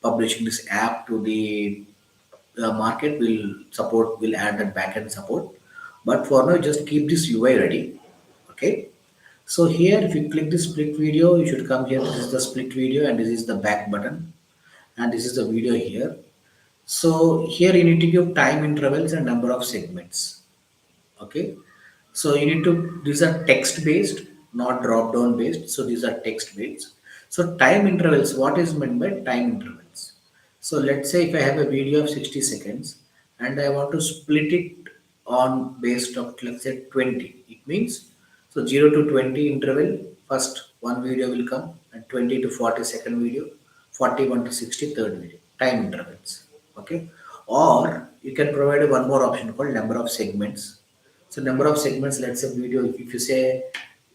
publishing this app to the market, will add that backend support. But for now, just keep this UI ready. Okay. So here, if you click the split video, you should come here. This is the split video, and this is the back button, and this is the video here. So here you need to give time intervals and number of segments. Okay. So you need to, these are text based, not drop down based. So these are text based. So time intervals, what is meant by time intervals? So let's say if I have a video of 60 seconds and I want to split it on based of let's say 20, it means so 0 to 20 interval, first one video will come and 20 to 40 second video, 41 to 60 third video, time intervals. Okay. Or you can provide one more option called number of segments. So number of segments, let's say video, if you say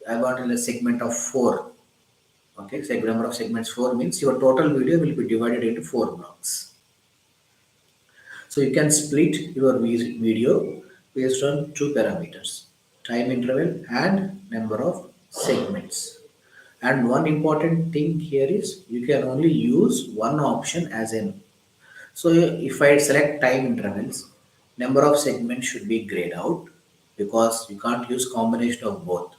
I want a segment of 4, okay, so number of segments 4 means your total video will be divided into 4 blocks. So you can split your video based on two parameters, time interval and number of segments. And one important thing here is you can only use one option as an. So if I select time intervals, number of segments should be grayed out because you can't use combination of both.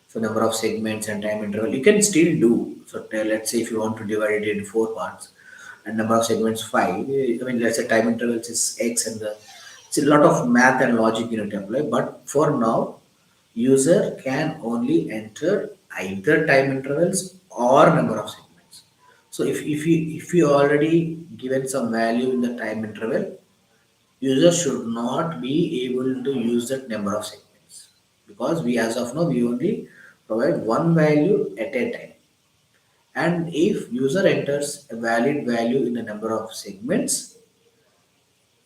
So number of segments and time interval you can still do. So let's say if you want to divide it into four parts and number of segments five. I mean let's say time intervals is x and it's a lot of math and logic you need to apply. But for now, user can only enter either time intervals or number of segments. So if you already given some value in the time interval, user should not be able to use that number of segments because we as of now we only provide one value at a time. And if user enters a valid value in the number of segments,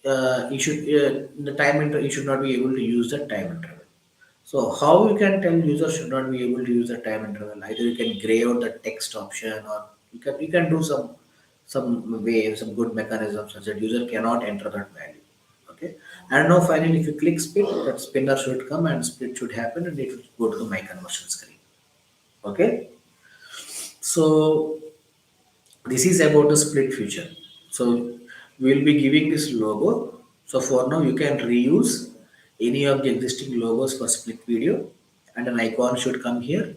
you should the time interval you should not be able to use the time interval. So how you can tell user should not be able to use the time interval? Either you can gray out the text option, or you can do some way, some good mechanism such that user cannot enter that value. Okay. And now finally if you click split, that spinner should come and split should happen and it will go to the my conversion screen. Okay. So this is about the split feature. So we will be giving this logo. So for now you can reuse any of the existing logos for split video and an icon should come here.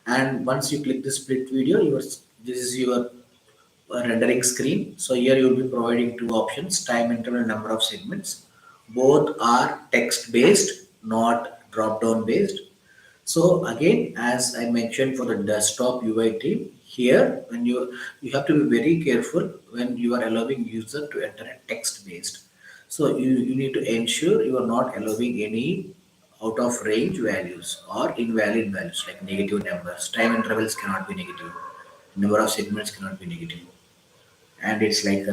And once you click the split video, this is your rendering screen. So here you will be providing two options, time interval, number of segments. Both are text based, not drop down based. So again, as I mentioned for the desktop UI team, here when you have to be very careful when you are allowing user to enter a text based. So you need to ensure you are not allowing any out of range values or invalid values like negative numbers. Time intervals cannot be negative. Number of segments cannot be negative. And it's like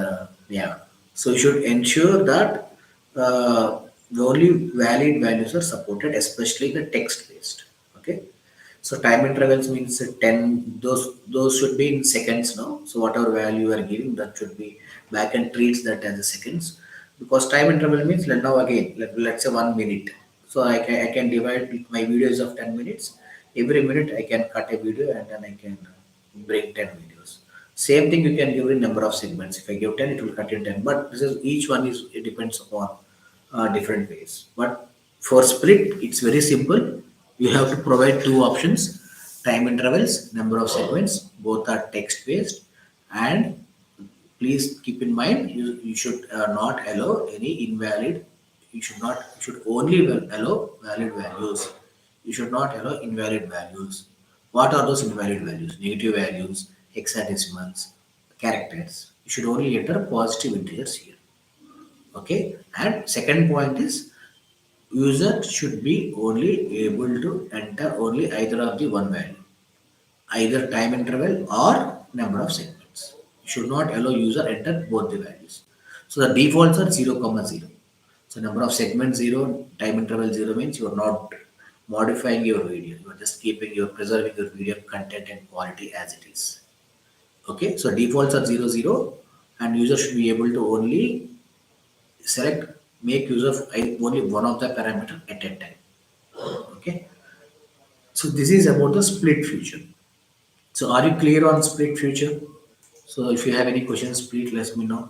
yeah. So you should ensure that the only valid values are supported, especially the text based. Okay. So time intervals means 10, those should be in seconds now. So whatever value you are giving, that should be backend treats that as a seconds. Because time interval means now again, let's say 1 minute. So I can divide my videos of 10 minutes. Every minute I can cut a video and then I can bring 10 videos. Same thing you can give in number of segments. If I give 10, it will cut in 10. But this is each one is it depends upon different ways. But for split, it's very simple. You have to provide two options: time intervals, number of segments. Both are text based, and please keep in mind you should not allow any invalid. You should only allow valid values. You should not allow invalid values. What are those invalid values? Negative values, hexadecimals, characters. You should only enter positive integers here. Okay. And second point is user should be only able to enter only either of the one value, either time interval or number of segments. You should not allow user enter both the values. So the defaults are 0, comma 0. So number of segments 0, time interval 0 means you are not modifying your video. You are just preserving your video content and quality as it is. Okay, so defaults are 0, 0, and user should be able to only select make use of only one of the parameter at a time. Okay, so this is about the split feature. So are you clear on split feature? So if you have any questions, please let me know.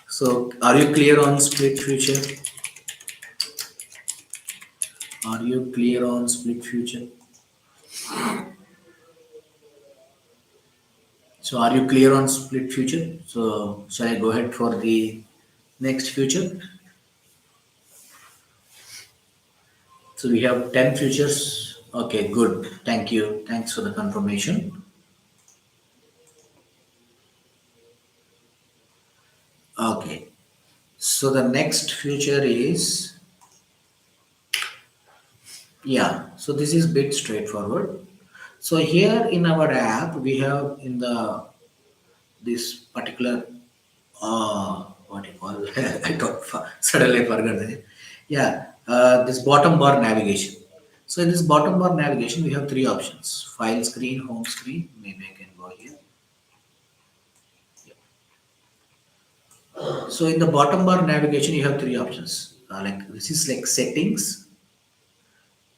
So are you clear on split feature? Are you clear on split feature? So are you clear on split feature? So shall I go ahead for the next feature? So we have 10 features. Okay, good. Thank you. Thanks for the confirmation. Okay. So the next feature is, yeah. So this is bit straightforward. So here in our app, we have in the this particular what you call I don't suddenly forgot the name. Yeah, this bottom bar navigation. So in this bottom bar navigation, we have three options: file screen, home screen. Maybe I can go here. So in the bottom bar navigation, you have three options. Like this is like settings,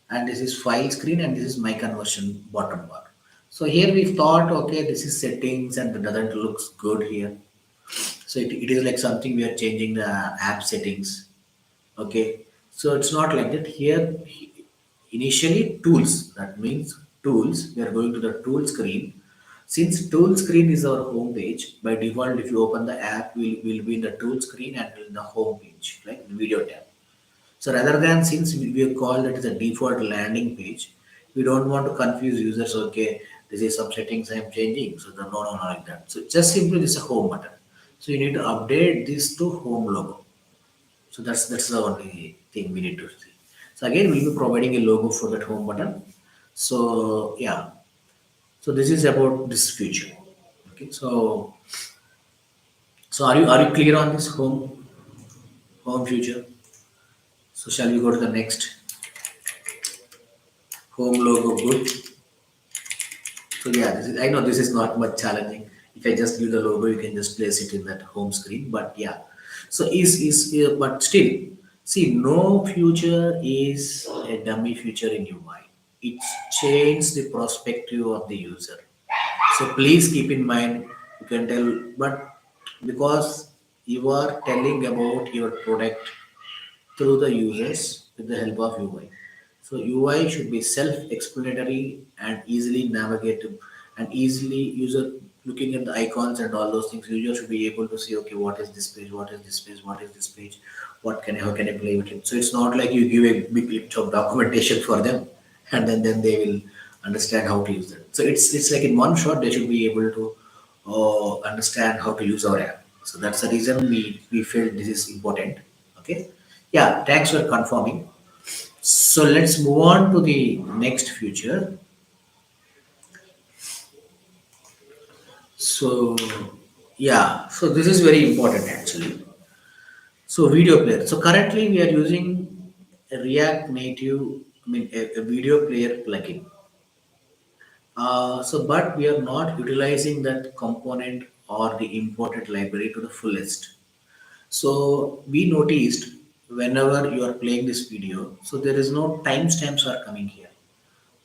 and this is file screen, and this is my conversion bottom bar. So here we thought, okay, this is settings, and it doesn't looks good here. So it is like something we are changing the app settings. Okay. So it's not like that here. Initially, tools. That means tools. We are going to the tool screen. Since tool screen is our home page, by default, if you open the app, will be in the tool screen and in the home page, like the video tab. So rather than since we have called it as a default landing page, we don't want to confuse users. Okay, this is some settings I'm changing. So the no, no, not like that. So just simply this is a home button. So you need to update this to home logo. So that's the only thing we need to see. So again, we'll be providing a logo for that home button. So yeah, so this is about this feature. Okay, so are you clear on this home feature? So shall we go to the next home logo? Good. So yeah, I know this is not much challenging. If I just give the logo, you can just place it in that home screen. But yeah, so but still, see, no future is a dummy feature in UI. It changes the perspective of the user. So please keep in mind, you can tell, but because you are telling about your product through the users with the help of UI. So UI should be self-explanatory and easily navigated and easily user looking at the icons and all those things. User should be able to see, okay, what is this page, what is this page, what is this page, how can I play with it. So it's not like you give a big list of documentation for them and then they will understand how to use it. So it's like in one shot they should be able to understand how to use our app. So that's the reason we felt this is important. Okay. Yeah, thanks for confirming. So let's move on to the next feature. So yeah, so this is very important actually. So video player. So currently we are using a React Native, a video player plugin. But we are not utilizing that component or the imported library to the fullest. So we noticed whenever you are playing this video, so there is no timestamps are coming here.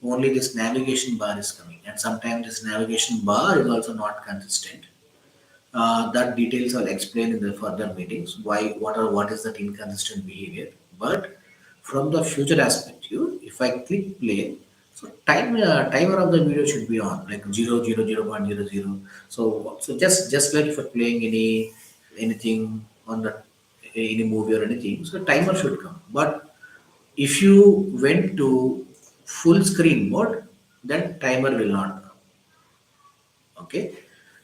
Only this navigation bar is coming, and sometimes this navigation bar is also not consistent. That details I'll explain in the further meetings. What is that inconsistent behavior? But from the future aspect, if I click play, so timer of the video should be on like 0.00. So just like if you're playing anything on the any movie or anything, so timer should come. But if you went to full screen mode, then timer will not come. Okay.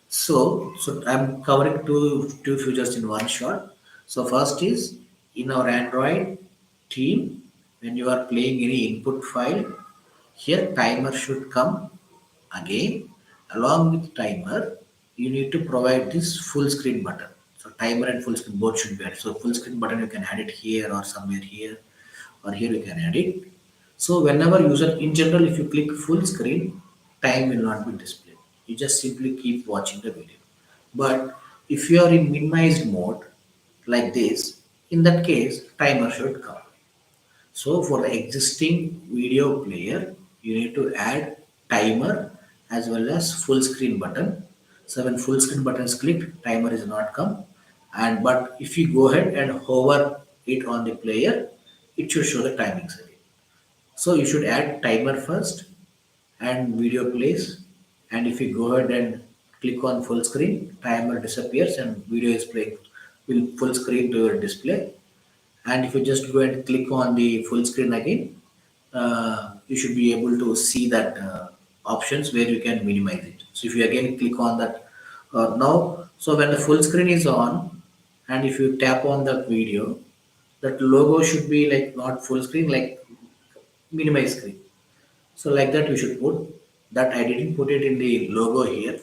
So I'm covering two features in one shot. So first is in our Android team, when you are playing any input file, here timer should come again. Along with timer, you need to provide this full screen button. So timer and full screen both should be added. So full screen button you can add it here or somewhere here, or here you can add it. So whenever user in general, if you click full screen, time will not be displayed. You just simply keep watching the video. But if you are in minimized mode like this, in that case, timer should come. So for the existing video player, you need to add timer as well as full screen button. So when full screen button is clicked, timer is not come. And but if you go ahead and hover it on the player, it should show the timings again. So you should add timer first and video plays. And if you go ahead and click on full screen, timer disappears and video is playing will full screen to your display. And if you just go and click on the full screen again, you should be able to see that options where you can minimize it. So if you again click on that now, so when the full screen is on, and if you tap on that video, that logo should be like not full screen, like minimize screen. So like that you should put that. I didn't put it in the logo here.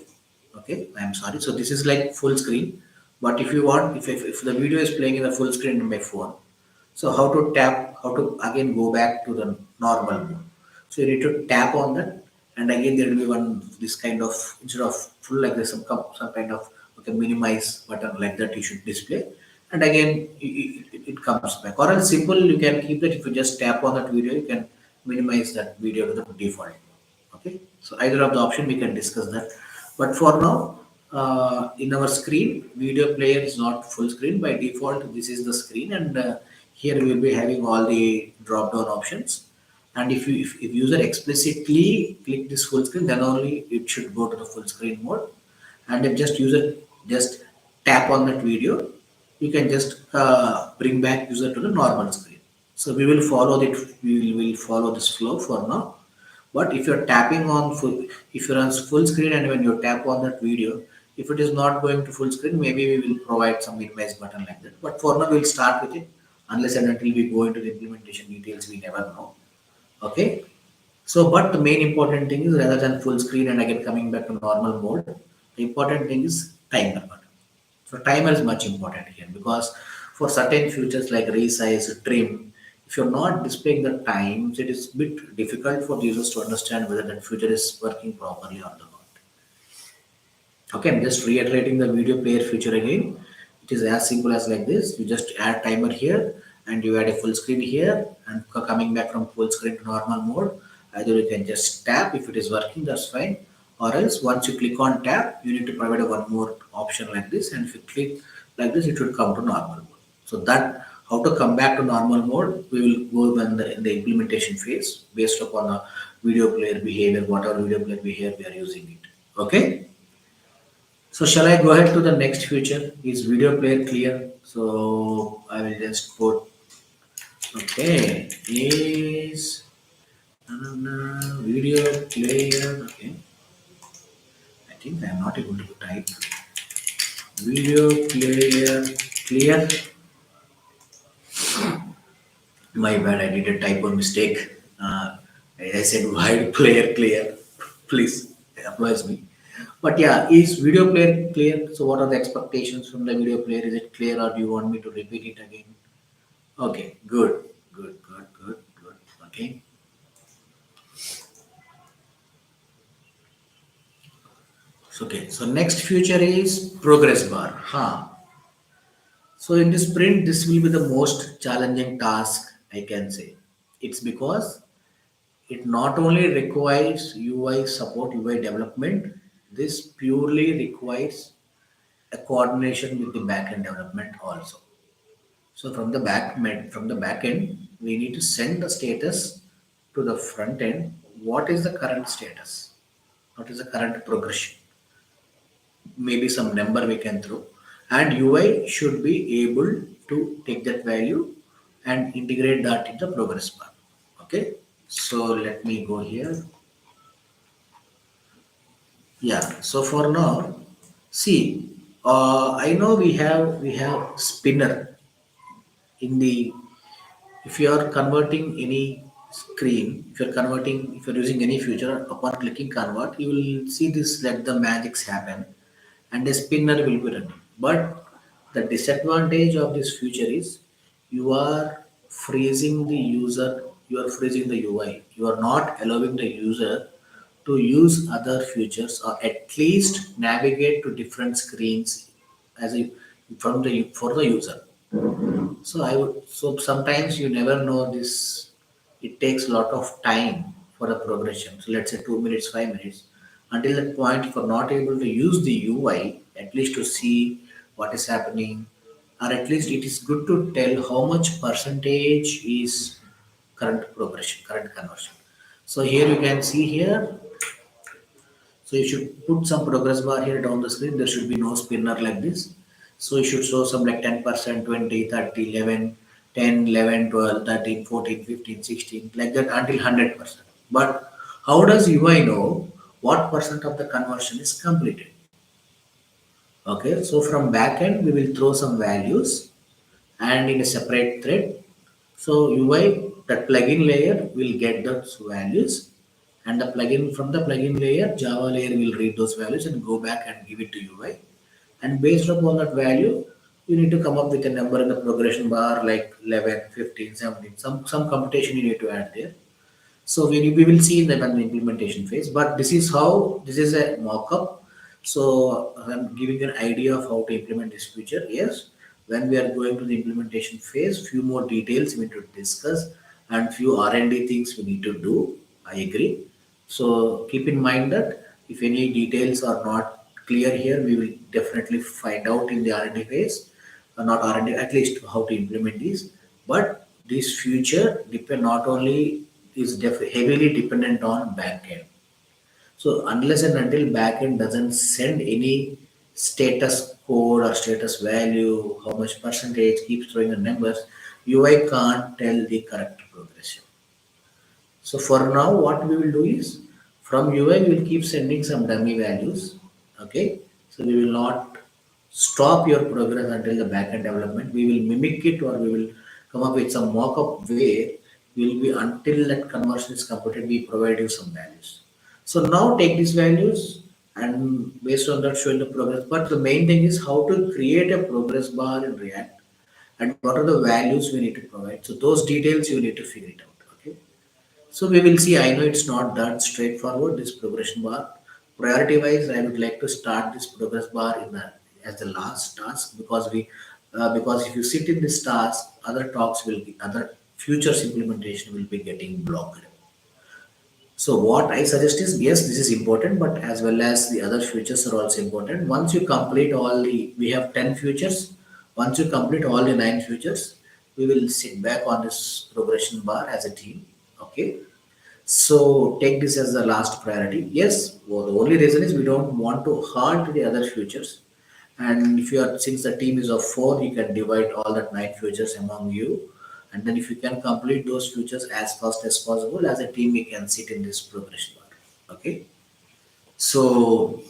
Okay, I'm sorry. So this is like full screen. But if you want, if the video is playing in the full screen in my phone, so how to again go back to the normal mode. So you need to tap on that, and again there will be one this kind of instead of full like this some kind of okay minimize button like that you should display, and again it comes back. Or else simple you can keep that if you just tap on that video you can minimize that video to the default. Okay, so either of the option we can discuss that. But for now, in our screen, video player is not full screen by default. This is the screen, and Here we will be having all the drop down options. And if user explicitly click this full screen, then only it should go to the full screen mode. And if just user just tap on that video, you can just bring back user to the normal screen. So we will follow that. We will follow this flow for now. But if you're tapping on full, if you're on full screen and when you tap on that video, if it is not going to full screen, maybe we will provide some minimize button like that. But for now, we'll start with it. Unless and until we go into the implementation details, we never know. Okay. So, but the main important thing is rather than full screen and again coming back to normal mode, the important thing is timer button. So timer is much important here because for certain features like resize, trim, if you're not displaying the times, it is a bit difficult for the users to understand whether that feature is working properly or not. Okay, I'm just reiterating the video player feature again. It is as simple as like this. You just add timer here and you add a full screen here and coming back from full screen to normal mode. Either you can just tap if it is working, that's fine. Or else once you click on tap, you need to provide a one more option like this. And if you click like this, it should come to normal mode. So that how to come back to normal mode, we will go in the implementation phase based upon a video player behavior, whatever video player behavior we are using it. Okay. So shall I go ahead to the next feature? Is video player clear? So I will just put okay is video player. Okay, I think I am not able to type video player clear. My bad, I did a typo mistake. I said wide player clear. Please advise me. But yeah, is video player clear? So what are the expectations from the video player? Is it clear or do you want me to repeat it again? Okay, good. Okay. Okay, so next feature is progress bar. Huh. So in this sprint, this will be the most challenging task I can say. It's because it not only requires UI support, UI development, this purely requires a coordination with the backend development also. So from the back end, we need to send the status to the front end. What is the current status? What is the current progression? Maybe some number we can throw. And UI should be able to take that value and integrate that in the progress bar. Okay. So let me go here. Yeah. So for now, see, I know we have spinner in the if you are converting any screen, if you're using any feature, upon clicking convert, you will see this let the magics happen and a spinner will be running. But the disadvantage of this feature is you are freezing the user, you are freezing the UI. You are not allowing the user to use other features or at least navigate to different screens as a from the for the user. So I would so sometimes you never know this. It takes a lot of time for a progression. So let's say 2 minutes, 5 minutes. Until that point, if you're not able to use the UI, at least to see what is happening, or at least it is good to tell how much percentage is current progression, current conversion. So here you can see here so you should put some progress bar here down the screen. There should be no spinner like this. So you should show some like 10%, 20, 30, 11, 10, 11, 12, 13, 14, 15, 16, like that until 100%. But how does UI know what percent of the conversion is completed? Okay, so from backend, we will throw some values and in a separate thread. So UI, that plugin layer will get those values and the plugin from the plugin layer, Java layer will read those values and go back and give it to UI. And based upon that value, you need to come up with a number in the progression bar like 11, 15, 17, some computation you need to add there. So we will see in the implementation phase, but this is a mock-up. So I'm giving an idea of how to implement this feature. Yes, when we are going to the implementation phase, few more details we need to discuss and few R&D things we need to do. I agree. So keep in mind that if any details are not clear here, we will definitely find out in the R&D phase, not R&D, at least how to implement these. But this future depend not only is heavily dependent on backend. So unless and until backend doesn't send any status code or status value, how much percentage keeps throwing the numbers, UI can't tell the correct progression. So for now, what we will do is from UI we will keep sending some dummy values. Okay, so we will not stop your progress until the backend development. We will mimic it or we will come up with some mock-up where will be until that conversion is completed. We provide you some values. So now take these values and based on that showing the progress. But the main thing is how to create a progress bar in React and what are the values we need to provide. So those details you need to figure it out. Okay. So we will see. I know it's not that straightforward. This progression bar. Priority wise, I would like to start this progress bar in the as the last task because if you sit in this task, other talks will be other futures implementation will be getting blocked. So what I suggest is yes, this is important, but as well as the other features are also important. Once you complete all the, we have 10 features. Once you complete all the 9 features, we will sit back on this progression bar as a team. Okay. So take this as the last priority. Yes, well, the only reason is we don't want to hurt the other features. And if you are since the team is of 4, you can divide all that 9 features among you. And then if you can complete those features as fast as possible, as a team we can sit in this progression bar. Okay. So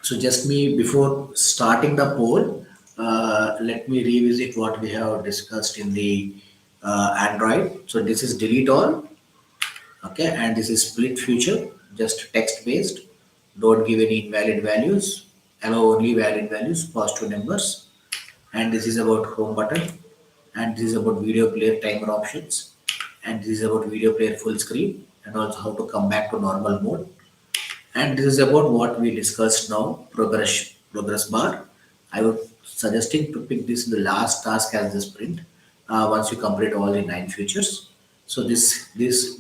just me before starting the poll, let me revisit what we have discussed in the Android. So this is delete all. Okay, and this is split future, just text based, don't give any invalid values, allow only valid values, positive numbers. And this is about home button, and this is about video player timer options, and this is about video player full screen, and also how to come back to normal mode. And this is about what we discussed now, progress bar. I would suggesting to pick this in the last task as the sprint, once you complete all the 9 features. So this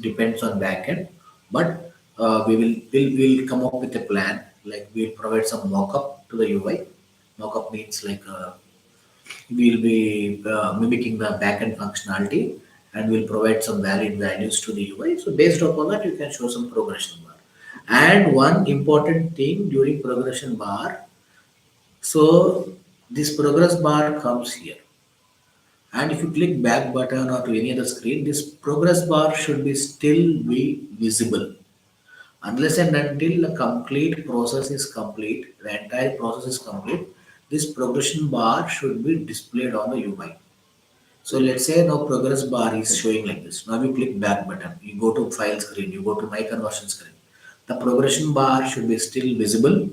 depends on backend, but we'll come up with a plan, like we'll provide some mock-up to the UI. Mock-up means like we'll be mimicking the backend functionality, and we'll provide some valid values to the UI. So based upon that, you can show some progression bar. And one important thing during progression bar, so this progress bar comes here. And if you click back button or to any other screen, this progress bar should be still be visible. Unless and until the complete process is complete, the entire process is complete, this progression bar should be displayed on the UI. So let's say now progress bar is showing like this. Now you click back button, you go to file screen, you go to my conversion screen. The progression bar should be still visible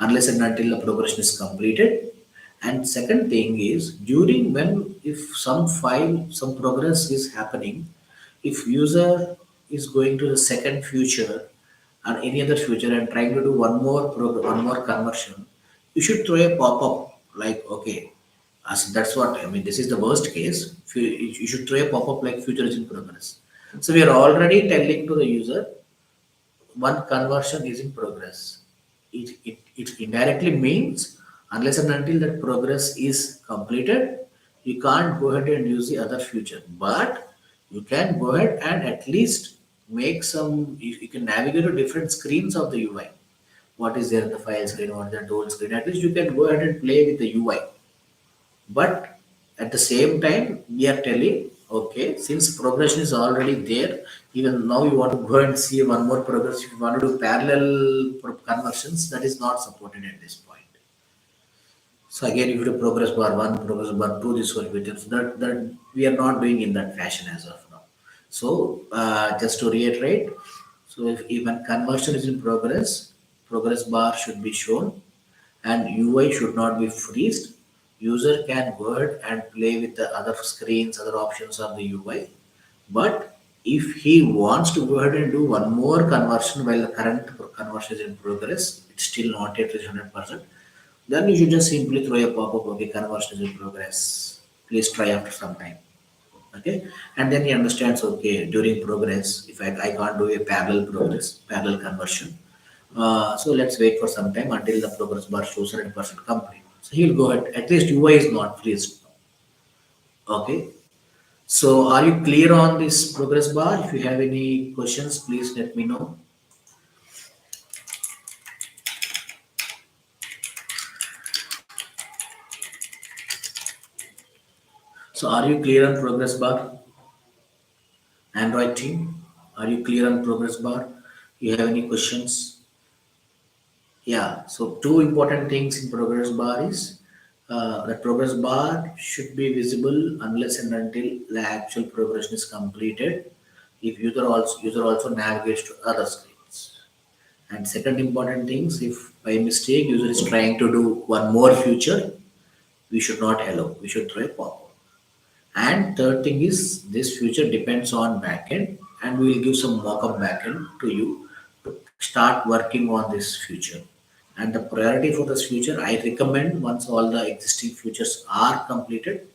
unless and until the progression is completed. And second thing is during when if some file, some progress is happening, if user is going to the second future or any other future and trying to do one more conversion, you should throw a pop-up like okay, as that's what I mean. This is the worst case. You should throw a pop-up like future is in progress. So we are already telling to the user one conversion is in progress. It indirectly means unless and until that progress is completed, you can't go ahead and use the other feature. But you can go ahead and at least make some, you can navigate to different screens of the UI. What is there in the file screen, what is the tool screen. At least you can go ahead and play with the UI. But at the same time, we are telling, okay, since progression is already there, even now you want to go and see one more progress. If you want to do parallel conversions, that is not supported at this point. So again, if you do progress bar one, progress bar two, this will be that we are not doing in that fashion as of now. So just to reiterate, so if even conversion is in progress, progress bar should be shown and UI should not be freezed. User can go ahead and play with the other screens, other options of the UI. But if he wants to go ahead and do one more conversion while the current conversion is in progress, it's still not yet reached 100%. Then you should just simply throw a pop-up, okay, conversion is in progress. Please try after some time. Okay, and then he understands, okay, during progress, if I can't do a parallel progress, parallel conversion, so let's wait for some time until the progress bar shows 100% complete. So he'll go ahead. At least UI is not freezed. Okay. So are you clear on this progress bar? If you have any questions, please let me know. So are you clear on progress bar? Android team, are you clear on progress bar? You have any questions? Yeah. So two important things in progress bar is the progress bar should be visible unless and until the actual progression is completed. If user also navigates to other screens. And second important things, if by mistake user is trying to do one more feature, we should not allow. We should try pop. And third thing is this future depends on backend, and we will give some mock-up backend to you to start working on this future. And the priority for this future, I recommend once all the existing features are completed,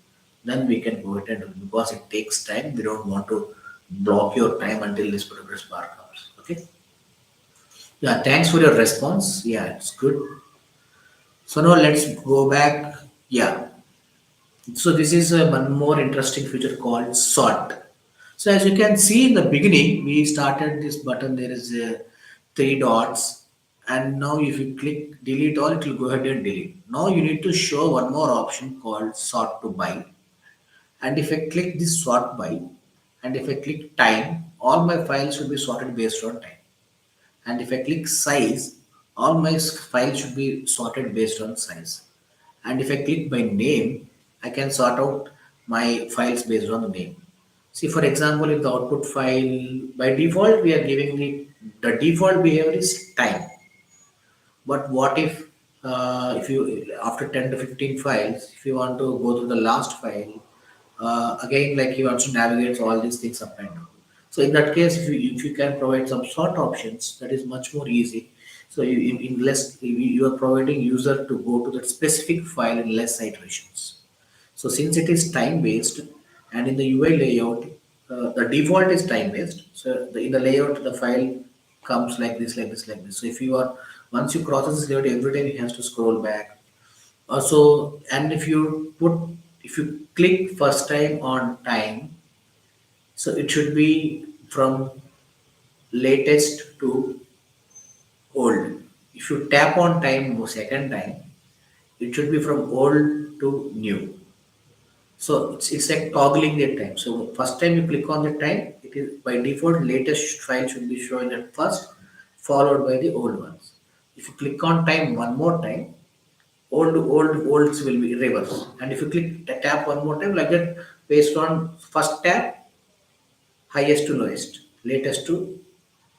then we can go ahead and do, because it takes time. We don't want to block your time until this progress bar comes. Okay. Yeah. Thanks for your response. Yeah, it's good. So now let's go back. Yeah. So this is one more interesting feature called sort. So as you can see in the beginning, we started this button. There is three dots, and now if you click delete all, it will go ahead and delete. Now you need to show one more option called sort to by. And if I click this sort by, and if I click time, all my files should be sorted based on time. And if I click size, all my files should be sorted based on size. And if I click by name, I can sort out my files based on the name. See, for example, if the output file, by default, we are giving the default behavior is time. But what if you, after 10 to 15 files, if you want to go to the last file, again, like you want to navigate all these things up and down. So in that case, if you can provide some sort options, that is much more easy. So in less, you are providing user to go to that specific file in less iterations. So since it is time based, and in the UI layout, the default is time based. So in the layout, the file comes like this, like this, like this. So if you are once you cross this layout, every time you have to scroll back. Also, and if you click first time on time, so it should be from latest to old. If you tap on time second time, it should be from old to new. So it's like toggling the time. So first time you click on the time, it is by default latest file should be showing at first, followed by the old ones. If you click on time one more time, olds will be reverse. And if you click the tap one more time like that, based on first tap, highest to lowest, latest to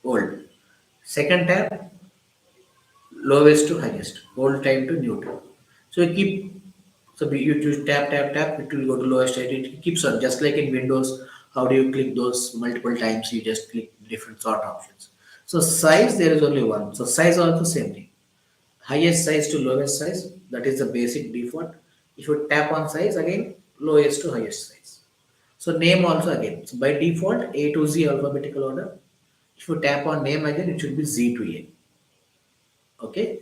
old. Second tap, lowest to highest, old time to new time. So you keep, so you choose tap tap tap, it will go to lowest time. It keeps on just like in Windows. How do you click those multiple times? You just click different sort options. So size there is only one. So size also same thing. Highest size to lowest size, that is the basic default. If you tap on size again, lowest to highest size. So name also again. So by default A to Z alphabetical order. If you tap on name again, it should be Z to A. Okay.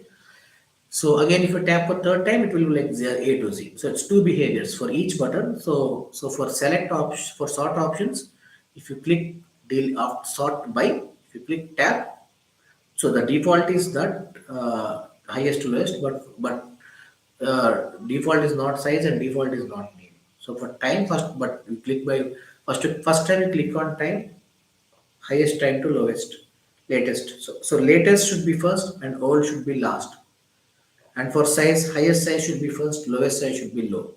So again, if you tap for third time, it will be like A to Z. So it's two behaviors for each button. So for select option for sort options, if you click deal of sort by, if you click tab, so the default is that highest to lowest, but default is not size and default is not name. So for time first, but you click by first time you click on time, highest time to lowest, latest. So latest should be first and old should be last. And for size, highest size should be first, lowest size should be low.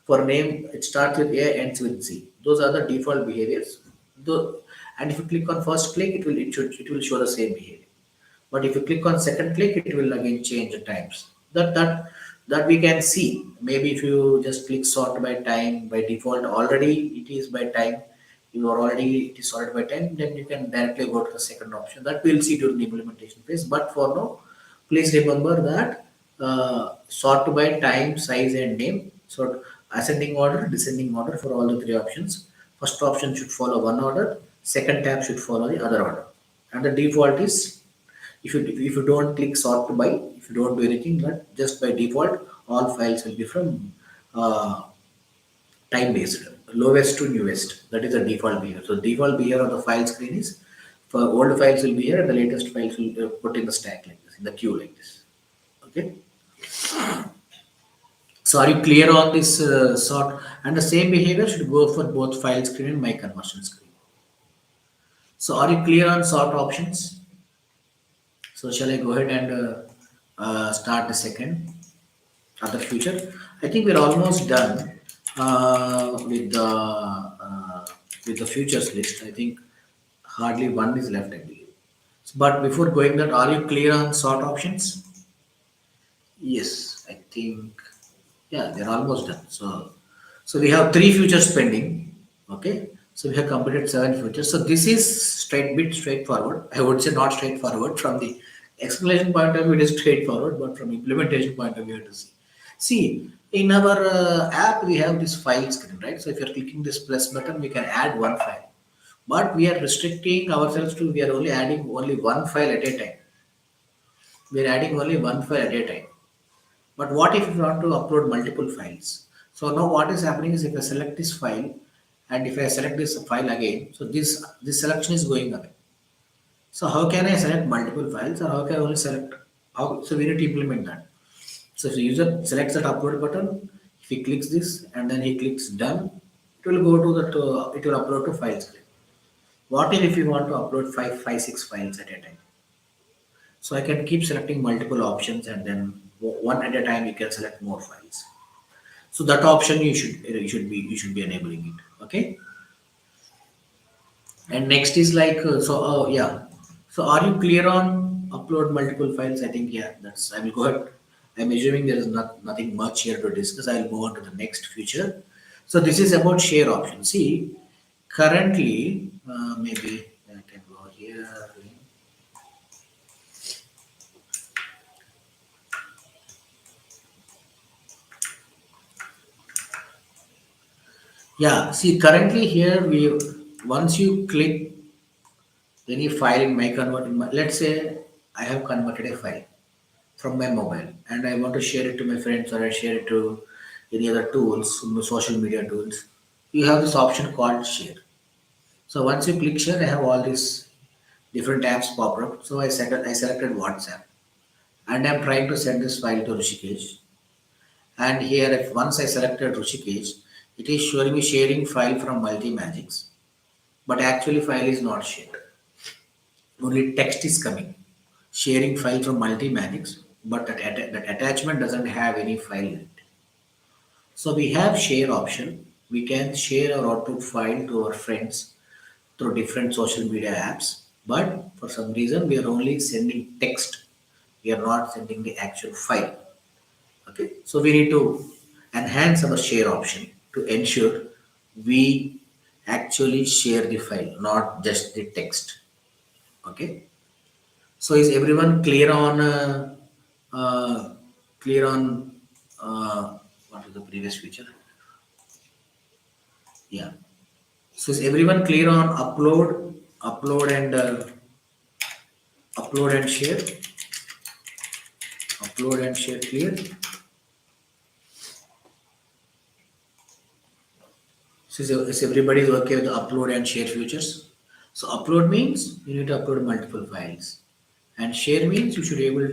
For name, it starts with A, ends with Z. Those are the default behaviors. And if you click on first click, it will show the same behavior. But if you click on second click, it will again change the times. That we can see. Maybe if you just click sort by time by default, already it is by time. You are already it is sorted by time. Then you can directly go to the second option. That we'll see during the implementation phase. But for now, please remember that sort by time, size, and name. So ascending order, descending order for all the three options. First option should follow one order. Second tab should follow the other order. And the default is if you don't click sort by, if you don't do anything, but just by default, all files will be from time based. lowest to newest. That is the default behavior. So default behavior of the file screen is for old files will be here and the latest files will put in the stack like this, in the queue like this. Okay. So are you clear on this sort? And the same behavior should go for both file screen and my conversion screen. So are you clear on sort options? So shall I go ahead and start the second other feature? I think we're almost done with the futures list. I think hardly one is left, I believe. But before going that, are you clear on sort options? Yes, I think yeah, they're almost done. So we have three futures pending. Okay, so we have completed seven futures. So this is straightforward. I would say not straightforward from the explanation point of view. It is straightforward, but from implementation point of view, you have to see. See, in our app we have this file screen, right? So if you're clicking this plus button, we can add one file. But we are restricting ourselves to we are only adding only one file at a time. We are adding only one file at a time. But what if you want to upload multiple files? So now what is happening is if I select this file and if I select this file again, so this selection is going away. So how can I select multiple files or how can I only select how so we need to implement that. So if the user selects that upload button, if he clicks this and then he clicks done, it will go to that it will upload to file screen. What if you want to upload six files at a time? So I can keep selecting multiple options and then one at a time you can select more files. So that option you should be enabling it. Okay. And next is like yeah. So are you clear on upload multiple files? I think yeah. That's I will go ahead. I'm assuming there is nothing much here to discuss. I'll move on to the next feature. So this is about share option. See, currently maybe I can go here. Yeah, see currently here we once you click any file in let's say I have converted a file from my mobile and I want to share it to my friends or I share it to any other tools, social media tools. You have this option called share. So once you click share, I have all these different apps pop up. So I selected WhatsApp and I'm trying to send this file to Rishikesh. And here if once I selected Rishikesh, it is showing me sharing file from MultiMagix. But actually file is not shared. Only text is coming. Sharing file from Multimagic, but that attachment doesn't have any file in it. So we have share option. We can share our output file to our friends through different social media apps. But for some reason, we are only sending text. We are not sending the actual file. Okay. So we need to enhance our share option to ensure we actually share the file, not just the text. Okay. So is everyone uh, clear on what is the previous feature? Yeah. So is everyone clear on upload and share, upload and share clear? So is everybody is okay with the upload and share features? So upload means you need to upload multiple files, and share means you should be able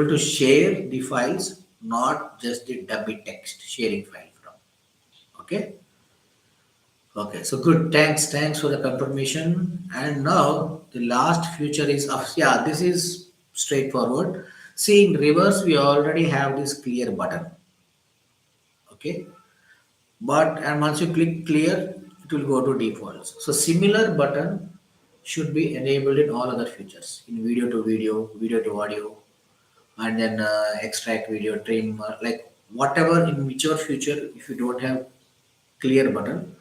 to share the files, not just the dummy text sharing file from. Okay. Okay, so good. Thanks for the confirmation. And now the last feature is of yeah, this is straightforward. See in reverse, we already have this clear button. Okay, but and once you click clear, it will go to defaults. So similar button should be enabled in all other features in video to audio, and then extract video, trim, like whatever in whichever feature. If you don't have clear button,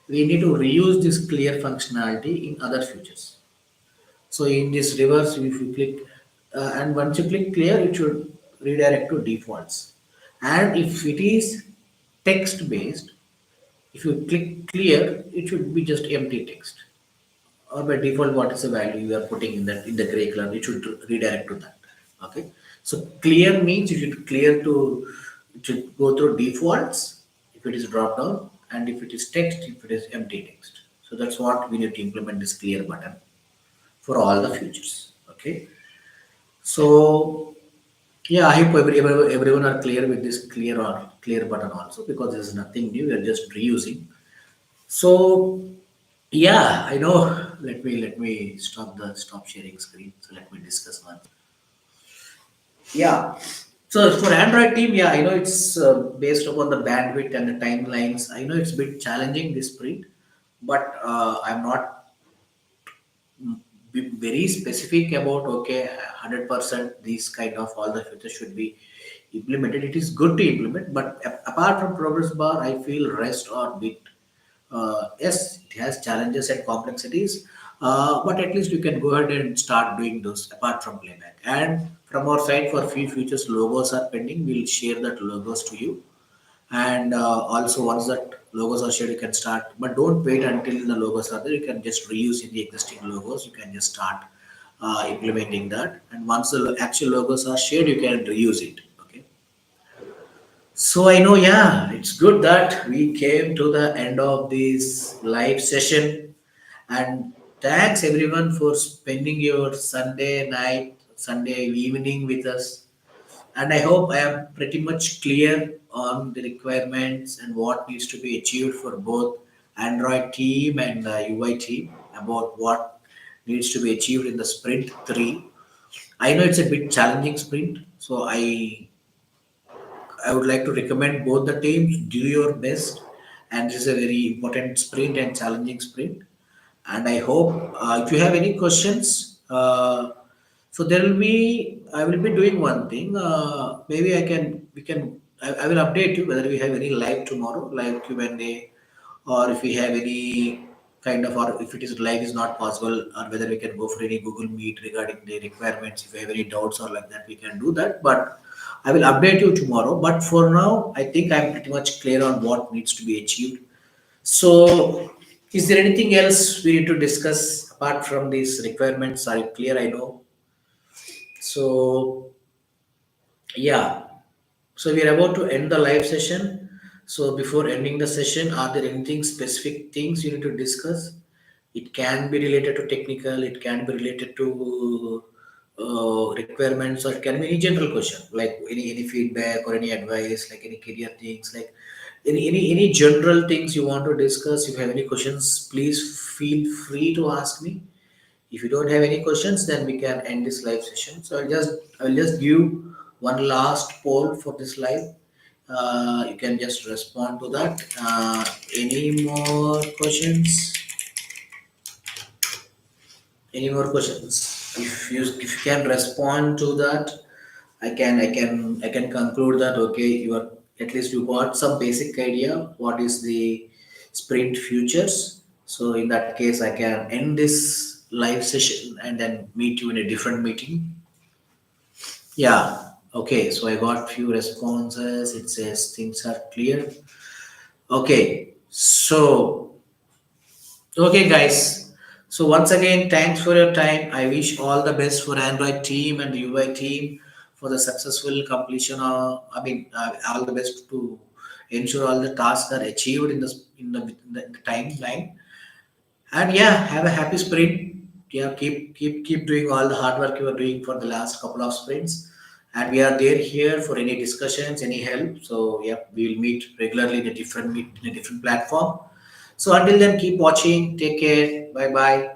we need to reuse this clear functionality in other features. So in this reverse, if you click and once you click clear, it should redirect to defaults. And if it is text based, if you click clear, it should be just empty text. Or by default, what is the value you are putting in the gray color, it should redirect to that. Okay. So clear means you should clear to it should go through defaults if it is drop down, and if it is text, if it is empty text. So that's what we need to implement this clear button for all the features. Okay. So yeah, I hope everyone are clear with this clear button also, because this is nothing new. We are just reusing. So yeah, I know. Let me stop sharing screen. So let me discuss one. Yeah. So for Android team, yeah, I know it's based upon the bandwidth and the timelines. I know it's a bit challenging this sprint, but I'm not be very specific about, okay, 100% these kind of all the features should be implemented. It is good to implement, but apart from progress bar, I feel rest or bit, yes, it has challenges and complexities, but at least you can go ahead and start doing those apart from playback. And from our side, for few features logos are pending, we'll share that logos to you. And also once that logos are shared, you can start, but don't wait until the logos are there. You can just reuse in the existing logos. You can just start implementing that, and once the actual logos are shared, you can reuse it. Okay. So I know, yeah, it's good that we came to the end of this live session, and thanks everyone for spending your Sunday night, Sunday evening with us. And I hope I am pretty much clear on the requirements and what needs to be achieved for both Android team and UI team, about what needs to be achieved in the sprint 3. I know it's a bit challenging sprint, so I would like to recommend both the teams do your best, and this is a very important sprint and challenging sprint. And I hope if you have any questions, so there will be I will be doing one thing. Maybe I will update you whether we have any live tomorrow, live Q&A, or if we have any kind of, or if it is live is not possible, or whether we can go for any Google Meet regarding the requirements. If we have any doubts or like that, we can do that. But I will update you tomorrow. But for now, I think I'm pretty much clear on what needs to be achieved. So, is there anything else we need to discuss apart from these requirements? Are you clear? I know. So, yeah. So we are about to end the live session. So before ending the session, are there anything specific things you need to discuss? It can be related to technical. It can be related to requirements, or it can be any general question, like any feedback or any advice, like any career things, like any general things you want to discuss. If you have any questions, please feel free to ask me. If you don't have any questions, then we can end this live session. So I'll just give one last poll for this live. You can just respond to that. Any more questions? Any more questions? If you can respond to that, I can conclude that, okay, you are, at least you got some basic idea what is the sprint futures. So in that case, I can end this live session and then meet you in a different meeting. Yeah. Okay. So I got few responses. It says things are clear. Okay. So okay, guys. So once again, thanks for your time. I wish all the best for Android team and UI team for the successful completion. All the best to ensure all the tasks are achieved in the timeline. And yeah, have a happy sprint. Yeah, keep doing all the hard work you are doing for the last couple of sprints. And we are there here for any discussions, any help. So yeah, we will meet regularly in a different platform. So until then, keep watching. Take care. Bye bye.